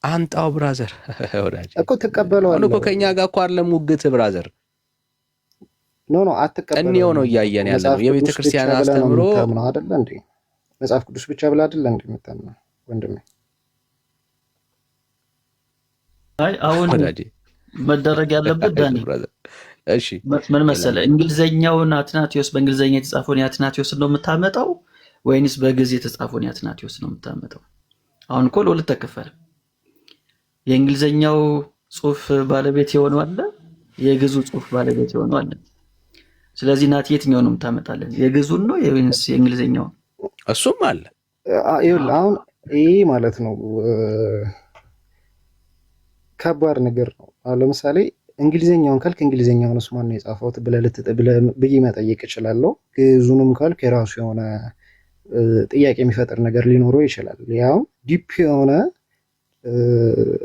አንጣው ብራዘር ወዳጅ እኮ ትቀበለዋለህ እኮ። ከኛ ጋር እኮ አይደለም ውግት ብራዘር። ኖ አትቀበለውም። እኔው ነው እያየን ያለ ነው የቤተ ክርስቲያን አስተምሮ አይደለ እንዴ? መጽሐፍ ቅዱስ ብቻ ብላ አይደለ እንዴ የምታምነው ወንድሜ? አይ አሁን መደረግ ያለበት ዳኒ፣ እሺ ምን መሰለህ፣ እንግሊዘኛውን አትናቴዎስ በእንግሊዘኛ የተጻፈውን የአትናቴዎስ ነው የምታመጣው ወይንስ በግዕዝ የተጻፈውን የአትናቴዎስ ነው የምታመጣው? አሁን እኮ ለሁለት ተከፈለ። የእንግሊዘኛው ጽሑፍ ባለቤት የሆነው አለ፣ የግዕዙ ጽሑፍ ባለቤት የሆነው አለ። ስለዚህ ናቲ የትኛው ነው የምታመጣለን? የግዕዙን ነው ወይንስ የእንግሊዘኛውን? እሱም አለ። አሁን ይሄ ማለት ነው ከባድ ነገር ነው። አሁን ለምሳሌ እንግሊዘኛውን ካልክ እንግሊዘኛውንስ ማን ነው የጻፈው ብዬ መጠየቅ እችላለሁ። ግዕዙንም ካልክ የራሱ የሆነ ጥያቄ የሚፈጥር ነገር ሊኖረው ይችላል። ያው ዲፕ የሆነ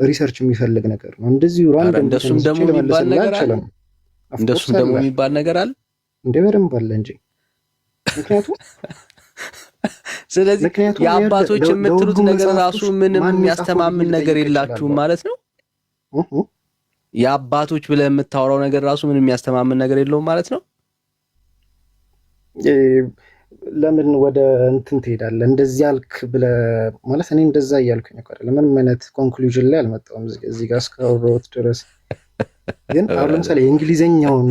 ሪሰርች የሚፈልግ ነገር ነው። እንደዚሁ ራንደም እንደሱም ደግሞ የሚባል ነገር አለ። እንደሱ ደግሞ የሚባል ነገር አለ እንደ በደንብ አለ እንጂ ምክንያቱም ስለዚህ የአባቶች የምትሉት ነገር ራሱ ምንም የሚያስተማምን ነገር የላችሁም ማለት ነው። የአባቶች ብለህ የምታወራው ነገር ራሱ ምንም የሚያስተማምን ነገር የለውም ማለት ነው። ለምን ወደ እንትን ትሄዳለህ? እንደዚህ ያልክ ብለህ ማለት እኔ እንደዛ እያልኩኝ እኮ አይደለም። ምንም አይነት ኮንክሉዥን ላይ አልመጣሁም እዚህ ጋር እስካወራሁት ድረስ። ግን አሁን ለምሳሌ የእንግሊዘኛውን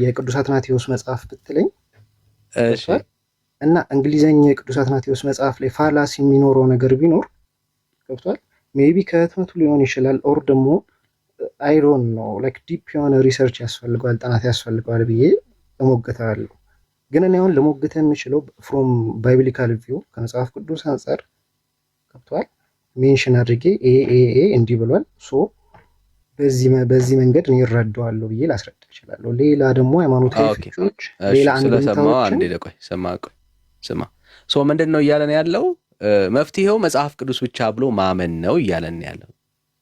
የቅዱስ አትናቴዎስ መጽሐፍ ብትለኝ እና እንግሊዘኛ የቅዱስ አትናቴዎስ መጽሐፍ ላይ ፋላሲ የሚኖረው ነገር ቢኖር ገብቷል። ሜቢ ከህትመቱ ሊሆን ይችላል። ኦር ደግሞ አይሮን ነው ላይክ ዲፕ የሆነ ሪሰርች ያስፈልገዋል፣ ጥናት ያስፈልገዋል ብዬ እሞግታለሁ። ግን እኔ አሁን ልሞግት የምችለው ፍሮም ባይብሊካል ቪው ከመጽሐፍ ቅዱስ አንጻር ገብቷል። ሜንሽን አድርጌ ኤ እንዲህ ብሏል፣ ሶ በዚህ መንገድ እኔ እረዳዋለሁ ብዬ ላስረዳ እችላለሁ። ሌላ ደግሞ ሃይማኖታዊ ፍቺዎች ሌላ አንድምታዎች ስማ ሶ ምንድን ነው እያለን ያለው? መፍትሄው መጽሐፍ ቅዱስ ብቻ ብሎ ማመን ነው እያለን ያለው።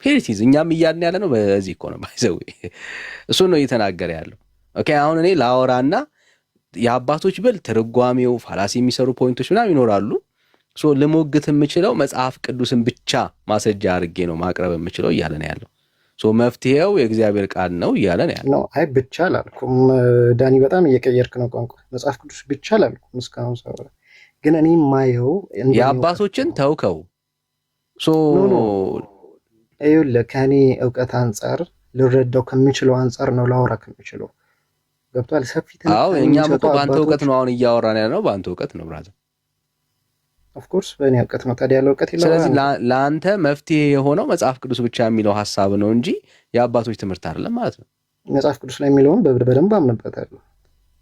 ፔሪቲዝ እኛም እያልን ያለ ነው። በዚህ እኮ ነው ባይዘው እሱን ነው እየተናገረ ያለው። ኦኬ አሁን እኔ ላወራና የአባቶች ብል ትርጓሜው ፋላሲ የሚሰሩ ፖይንቶች ምናምን ይኖራሉ። ሶ ልሞግት የምችለው መጽሐፍ ቅዱስን ብቻ ማስረጃ አድርጌ ነው ማቅረብ የምችለው እያለን ያለው። ሶ መፍትሄው የእግዚአብሔር ቃል ነው እያለን ያለው። አይ ብቻ አላልኩም ዳኒ፣ በጣም እየቀየርክ ነው ቋንቋ። መጽሐፍ ቅዱስ ብቻ አላልኩም እስካሁን ሰው። ግን እኔ ማየው የአባቶችን ተውከው። ሶ ይኸውልህ ከእኔ እውቀት አንጻር ልረዳው ከምችለው አንጻር ነው ላወራ ከምችለው። ገብቷል? ሰፊ እኛም እኮ በአንተ እውቀት ነው አሁን እያወራን ያለው፣ በአንተ እውቀት ነው ብራዘር። ኦፍኮርስ በእኔ እውቀት ነው። ታዲያ ያለ እውቀት የለም። ስለዚህ ለአንተ መፍትሄ የሆነው መጽሐፍ ቅዱስ ብቻ የሚለው ሀሳብ ነው እንጂ የአባቶች ትምህርት አይደለም ማለት ነው። መጽሐፍ ቅዱስ ላይ የሚለውን በደንብ አምንበታለሁ።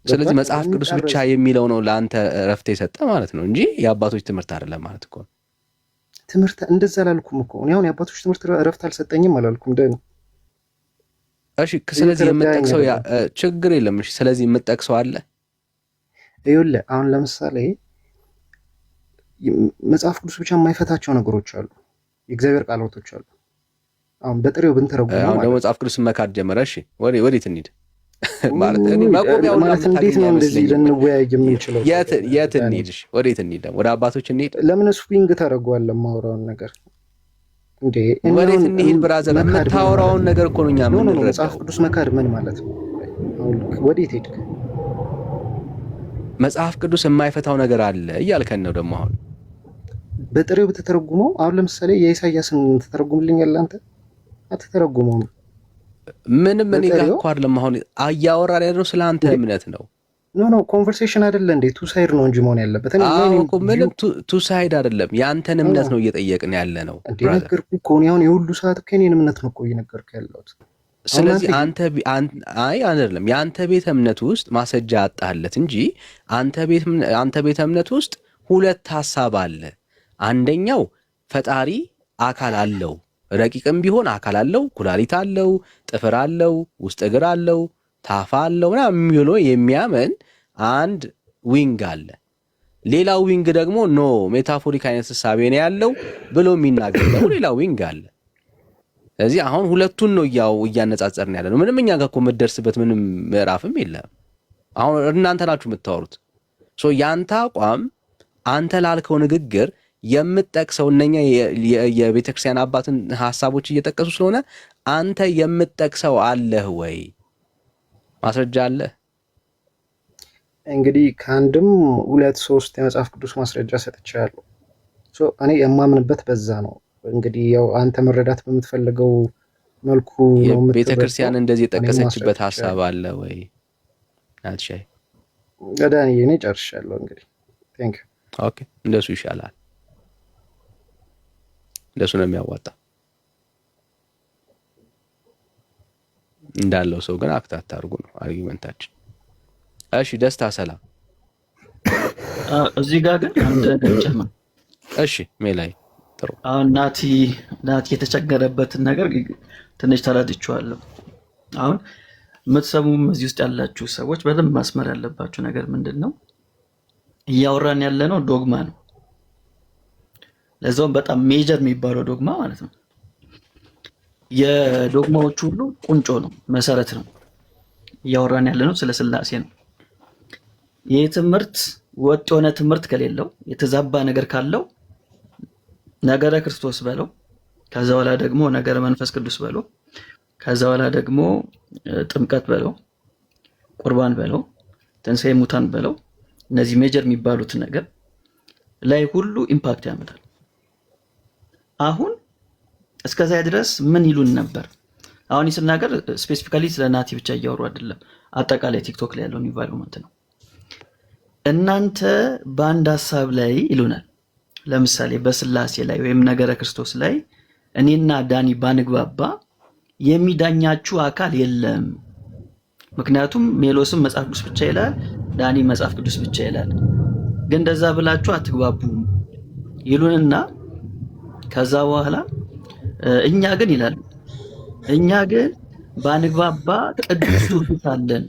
ስለዚህ መጽሐፍ ቅዱስ ብቻ የሚለው ነው ለአንተ እረፍት የሰጠ ማለት ነው እንጂ የአባቶች ትምህርት አይደለም ማለት እኮ ነው። ትምህርት እንደዛ አላልኩም እኮ እኔ። አሁን የአባቶች ትምህርት እረፍት አልሰጠኝም አላልኩም ደን። እሺ ስለዚህ የምጠቅሰው ችግር የለም። እሺ ስለዚህ የምጠቅሰው አለ። ይኸውልህ አሁን ለምሳሌ መጽሐፍ ቅዱስ ብቻ የማይፈታቸው ነገሮች አሉ፣ የእግዚአብሔር ቃላቶች አሉ። አሁን በጥሬው ብንተረጉመው አሁን ደግሞ መጽሐፍ ቅዱስ መካድ ጀመረ። እሺ ወዴት እንሂድ ማለት እኔ ማቆሚያው ማለት እንዴት ነው እንደዚህ ልንወያይ የምንችለው? የት እንሂድ? እሺ ወዴት እንሂድ? ወደ አባቶች እንሂድ? ለምን ስዊንግ ታደርገዋለህ የማወራውን ነገር እንዴ? ወዴት እንሂድ ብራዘር? የምታወራውን ነገር እኮ ነው እኛ የምንረዳው። መጽሐፍ ቅዱስ መካድ ምን ማለት ነው? ወዴት ሄድክ? መጽሐፍ ቅዱስ የማይፈታው ነገር አለ እያልከን ነው ደግሞ አሁን በጥሬው ብትተረጉመው። አሁን ለምሳሌ የኢሳያስን ትተረጉምልኛለህ አንተ? አትተረጉመውም። ምንም እኔ ጋር እኮ አይደለም አሁን እያወራን ያለው ስለ አንተ እምነት ነው። ኖ ኮንቨርሴሽን አይደለ እንዴ? ቱ ሳይድ ነው እንጂ መሆን ያለበት። ምንም ቱ ሳይድ አይደለም፣ የአንተን እምነት ነው እየጠየቅን ያለ ነው። ነገርኩህ እኮ አሁን የሁሉ ሰዓት እኮ የእኔን እምነት ነው እኮ እየነገርኩህ ያለሁት። ስለዚህ አይደለም የአንተ ቤተ እምነት ውስጥ ማስረጃ አጣህለት እንጂ አንተ ቤተ እምነት ውስጥ ሁለት ሀሳብ አለ። አንደኛው ፈጣሪ አካል አለው፣ ረቂቅም ቢሆን አካል አለው፣ ኩላሊት አለው፣ ጥፍር አለው፣ ውስጥ እግር አለው፣ ታፋ አለው ምናምን የሚሉ የሚያምን አንድ ዊንግ አለ። ሌላው ዊንግ ደግሞ ኖ ሜታፎሪክ አይነት ሐሳብ ነው ያለው ብሎ የሚናገር ደግሞ ሌላ ዊንግ አለ። ስለዚህ አሁን ሁለቱን ነው እያነጻጸርን ያለ ነው። ምንም እኛ ጋር እኮ የምትደርስበት ምንም ምዕራፍም የለም። አሁን እናንተ ናችሁ የምታወሩት። ሶ ያንተ አቋም አንተ ላልከው ንግግር የምትጠቅሰው እነኛ የቤተክርስቲያን አባትን ሐሳቦች እየጠቀሱ ስለሆነ አንተ የምትጠቅሰው አለህ ወይ? ማስረጃ አለ? እንግዲህ ከአንድም 2-3 የመጽሐፍ ቅዱስ ማስረጃ ሰጥቻለሁ። ሶ እኔ የማምንበት በዛ ነው። እንግዲህ ያው አንተ መረዳት በምትፈልገው መልኩ ነው። ቤተክርስቲያን እንደዚህ የጠቀሰችበት ሐሳብ አለ ወይ? ናትሻይ ገዳኒ እኔ ጨርሻለሁ። እንግዲህ ቴንክ ዩ። ኦኬ እንደሱ ይሻላል። እንደሱ ነው የሚያዋጣ። እንዳለው ሰው ግን አክት አታርጉ ነው አርጊመንታችን። እሺ ደስታ ሰላም። እዚህ ጋር ግን አንድ ነገር ጨምር። እሺ ሜላይ ጥሩ። አሁን ናቲ የተቸገረበትን ነገር ትንሽ ተረድቼዋለሁ። አሁን የምትሰሙም እዚህ ውስጥ ያላችሁ ሰዎች በደንብ ማስመር ያለባችሁ ነገር ምንድን ነው? እያወራን ያለ ነው ዶግማ ነው። ለዛውም በጣም ሜጀር የሚባለው ዶግማ ማለት ነው። የዶግማዎቹ ሁሉ ቁንጮ ነው፣ መሰረት ነው። እያወራን ያለ ነው ስለ ስላሴ ነው። ይህ ትምህርት ወጥ የሆነ ትምህርት ከሌለው የተዛባ ነገር ካለው ነገረ ክርስቶስ በለው፣ ከዛ በኋላ ደግሞ ነገረ መንፈስ ቅዱስ በለው፣ ከዛ በኋላ ደግሞ ጥምቀት በለው፣ ቁርባን በለው፣ ትንሣኤ ሙታን በለው፣ እነዚህ ሜጀር የሚባሉት ነገር ላይ ሁሉ ኢምፓክት ያመጣል። አሁን እስከዛ ድረስ ምን ይሉን ነበር? አሁን ስናገር ስፔሲፊካሊ ስለ ናቲ ብቻ እያወሩ አይደለም፣ አጠቃላይ ቲክቶክ ላይ ያለውን ኢንቫይሮንመንት ነው። እናንተ በአንድ ሀሳብ ላይ ይሉናል። ለምሳሌ በስላሴ ላይ ወይም ነገረ ክርስቶስ ላይ እኔና ዳኒ ባንግባባ የሚዳኛችሁ አካል የለም። ምክንያቱም ሜሎስም መጽሐፍ ቅዱስ ብቻ ይላል፣ ዳኒ መጽሐፍ ቅዱስ ብቻ ይላል። ግን እንደዛ ብላችሁ አትግባቡም ይሉንና ከዛ በኋላ እኛ ግን ይላሉ፣ እኛ ግን ባንግባባ ቅዱስ ትውፊት አለን።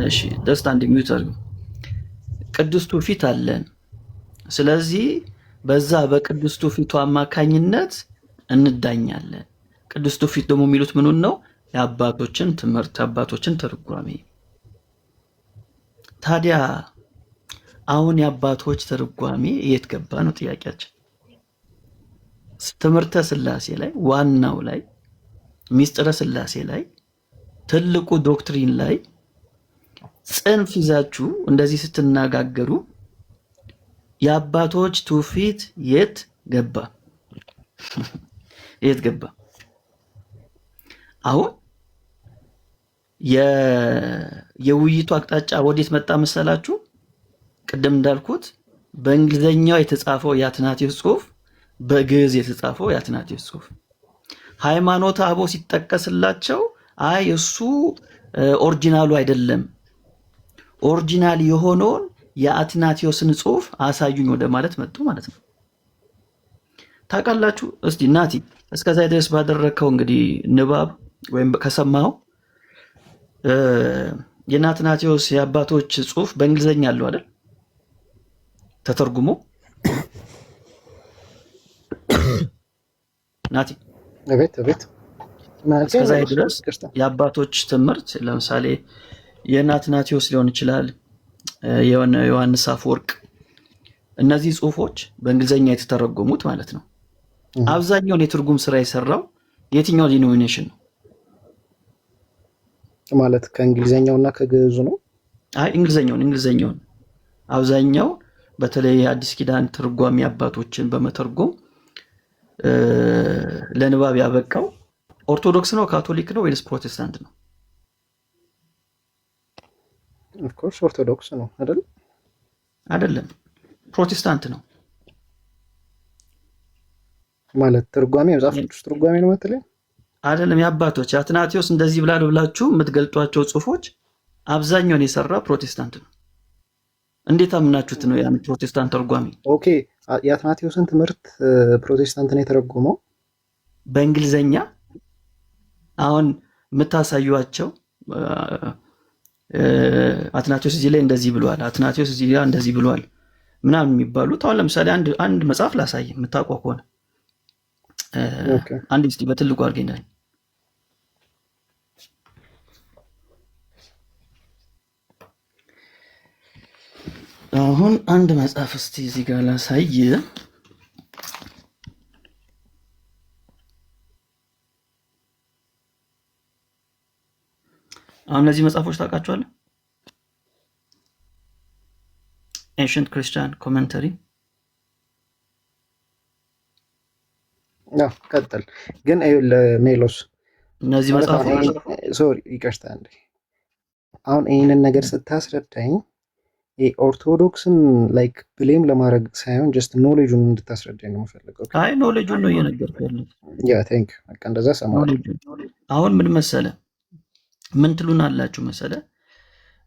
እሺ ደስታ እንደሚዩት አድርጉ። ቅዱስ ትውፊት አለን። ስለዚህ በዛ በቅዱስ ትውፊቱ አማካኝነት እንዳኛለን። ቅዱስ ትውፊት ደግሞ የሚሉት ምኑን ነው? የአባቶችን ትምህርት፣ የአባቶችን ትርጓሜ። ታዲያ አሁን የአባቶች ትርጓሜ የት ገባ ነው ጥያቄያችን። ትምህርተ ስላሴ ላይ፣ ዋናው ላይ፣ ሚስጥረ ስላሴ ላይ፣ ትልቁ ዶክትሪን ላይ ጽንፍ ይዛችሁ እንደዚህ ስትነጋገሩ የአባቶች ትውፊት የት ገባ? የት ገባ? አሁን የውይይቱ አቅጣጫ ወዴት መጣ መሰላችሁ? ቅድም እንዳልኩት በእንግሊዘኛው የተጻፈው የአትናቴዎስ ጽሑፍ፣ በግዕዝ የተጻፈው የአትናቴዎስ ጽሑፍ ሃይማኖተ አበው ሲጠቀስላቸው አይ እሱ ኦሪጂናሉ አይደለም፣ ኦሪጂናል የሆነውን የአትናቴዎስን ጽሑፍ አሳዩኝ ወደ ማለት መጡ ማለት ነው። ታውቃላችሁ? እስቲ ናቲ እስከዛ ድረስ ባደረከው እንግዲህ ንባብ ወይም ከሰማው የአትናቴዎስ የአባቶች ጽሑፍ በእንግሊዘኛ አለው አይደል? ተተርጉሞ ናቲ ቤት እስከዛ ድረስ የአባቶች ትምህርት ለምሳሌ የአትናቴዎስ ሊሆን ይችላል፣ የሆነ ዮሐንስ አፈወርቅ፣ እነዚህ ጽሑፎች በእንግሊዘኛ የተተረጎሙት ማለት ነው። አብዛኛውን የትርጉም ስራ የሰራው የትኛው ዲኖሚኔሽን ነው ማለት? ከእንግሊዘኛውና ከግዕዙ ነው? አይ እንግሊዘኛውን አብዛኛው በተለይ የአዲስ ኪዳን ትርጓሜ አባቶችን በመተርጎም ለንባብ ያበቃው ኦርቶዶክስ ነው፣ ካቶሊክ ነው ወይስ ፕሮቴስታንት ነው? ኦፍ ኮርስ ኦርቶዶክስ ነው አይደል? አይደለም፣ ፕሮቴስታንት ነው ማለት ትርጓሜ መጽሐፍ ቅዱስ ትርጓሜ ነው ማለት አይደለም። የአባቶች አትናቴዎስ እንደዚህ ብላል ብላችሁ የምትገልጧቸው ጽሑፎች አብዛኛውን የሰራ ፕሮቴስታንት ነው። እንዴት አምናችሁት ነው ያን ፕሮቴስታንት ተርጓሚ? ኦኬ የአትናቴዎስን ትምህርት ፕሮቴስታንት ነው የተረጎመው በእንግሊዘኛ። አሁን የምታሳዩቸው አትናቴዎስ እዚህ ላይ እንደዚህ ብሏል፣ አትናቴዎስ እዚህ ላይ እንደዚህ ብሏል ምናምን የሚባሉት አሁን ለምሳሌ አንድ መጽሐፍ ላሳይ የምታውቀው ከሆነ አንድ እስቲ በትልቁ አድርገኛል። አሁን አንድ መጽሐፍ እስቲ እዚህ ጋር ላሳይ። አሁን እነዚህ መጽሐፎች ታውቃቸዋለህ? ኤንሽንት ክርስቲያን ኮሜንተሪ። ቀጥል ግን ለሜሎስ እነዚህ መጽሐፎች ሶሪ ይቅርታ እንዴ፣ አሁን ይህንን ነገር ስታስረዳኝ ኦርቶዶክስን ላይክ ብሌም ለማድረግ ሳይሆን ጀስት ኖሌጁን እንድታስረዳኝ ነው የምፈልገው። አይ ኖሌጁን ነው እየነገርኩህ ያለው። ያ ቴንክ በቃ እንደዛ ሰማሁ። አሁን ምን መሰለህ፣ ምን ትሉን አላችሁ መሰለህ፣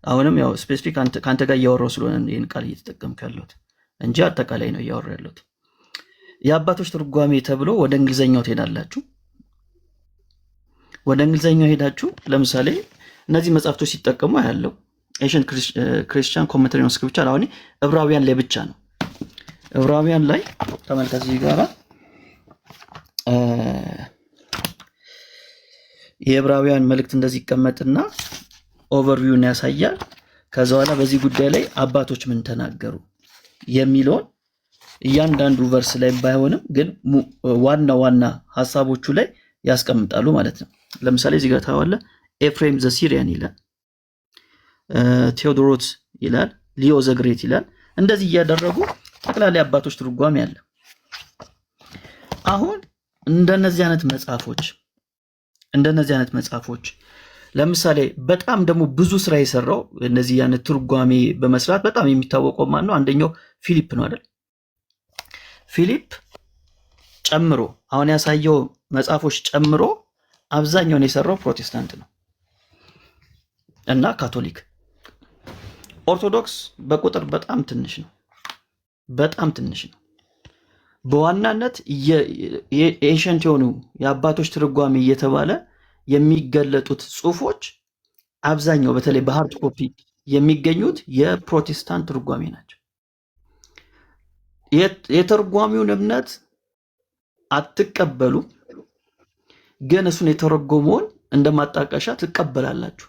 አሁንም ያው ስፔሲፊክ ከአንተ ጋር እያወራሁ ስለሆነ ይህን ቃል እየተጠቀምክ ያለሁት እንጂ አጠቃላይ ነው እያወራሁ ያለሁት። የአባቶች ትርጓሜ ተብሎ ወደ እንግሊዘኛው ትሄዳላችሁ። ወደ እንግሊዘኛው ሄዳችሁ ለምሳሌ እነዚህ መጽሐፍቶች ሲጠቀሙ ያለው ኤንሽንት ክርስቲያን ኮሜንተሪ ኦን ስክሪፕቸር። አሁን ዕብራውያን ላይ ብቻ ነው። ዕብራውያን ላይ ተመልከቱ። እዚህ ጋር የዕብራውያን መልእክት እንደዚህ ይቀመጥና ኦቨርቪውን ያሳያል። ከዛ በኋላ በዚህ ጉዳይ ላይ አባቶች ምን ተናገሩ የሚለውን እያንዳንዱ ቨርስ ላይ ባይሆንም ግን ዋና ዋና ሀሳቦቹ ላይ ያስቀምጣሉ ማለት ነው። ለምሳሌ እዚህ ጋር ታዋለ ኤፍሬም ዘ ሲሪያን ይላል፣ ቴዎዶሮስ ይላል፣ ሊዮ ዘ ግሬት ይላል። እንደዚህ እያደረጉ ጠቅላላ አባቶች ትርጓሜ አለ። አሁን እንደነዚህ አይነት መጽሐፎች ለምሳሌ በጣም ደግሞ ብዙ ስራ የሰራው እነዚህ አይነት ትርጓሜ በመስራት በጣም የሚታወቀው ማን ነው? አንደኛው ፊሊፕ ነው አይደል? ፊሊፕ ጨምሮ አሁን ያሳየው መጽሐፎች ጨምሮ አብዛኛውን የሰራው ፕሮቴስታንት ነው እና ካቶሊክ። ኦርቶዶክስ በቁጥር በጣም ትንሽ ነው። በዋናነት የኤንሸንት የሆኑ የአባቶች ትርጓሜ እየተባለ የሚገለጡት ጽሁፎች አብዛኛው በተለይ በሃርድ ኮፒ የሚገኙት የፕሮቴስታንት ትርጓሜ ናቸው። የተርጓሚውን እምነት አትቀበሉ፣ ግን እሱን የተረጎመውን እንደማጣቀሻ ትቀበላላችሁ።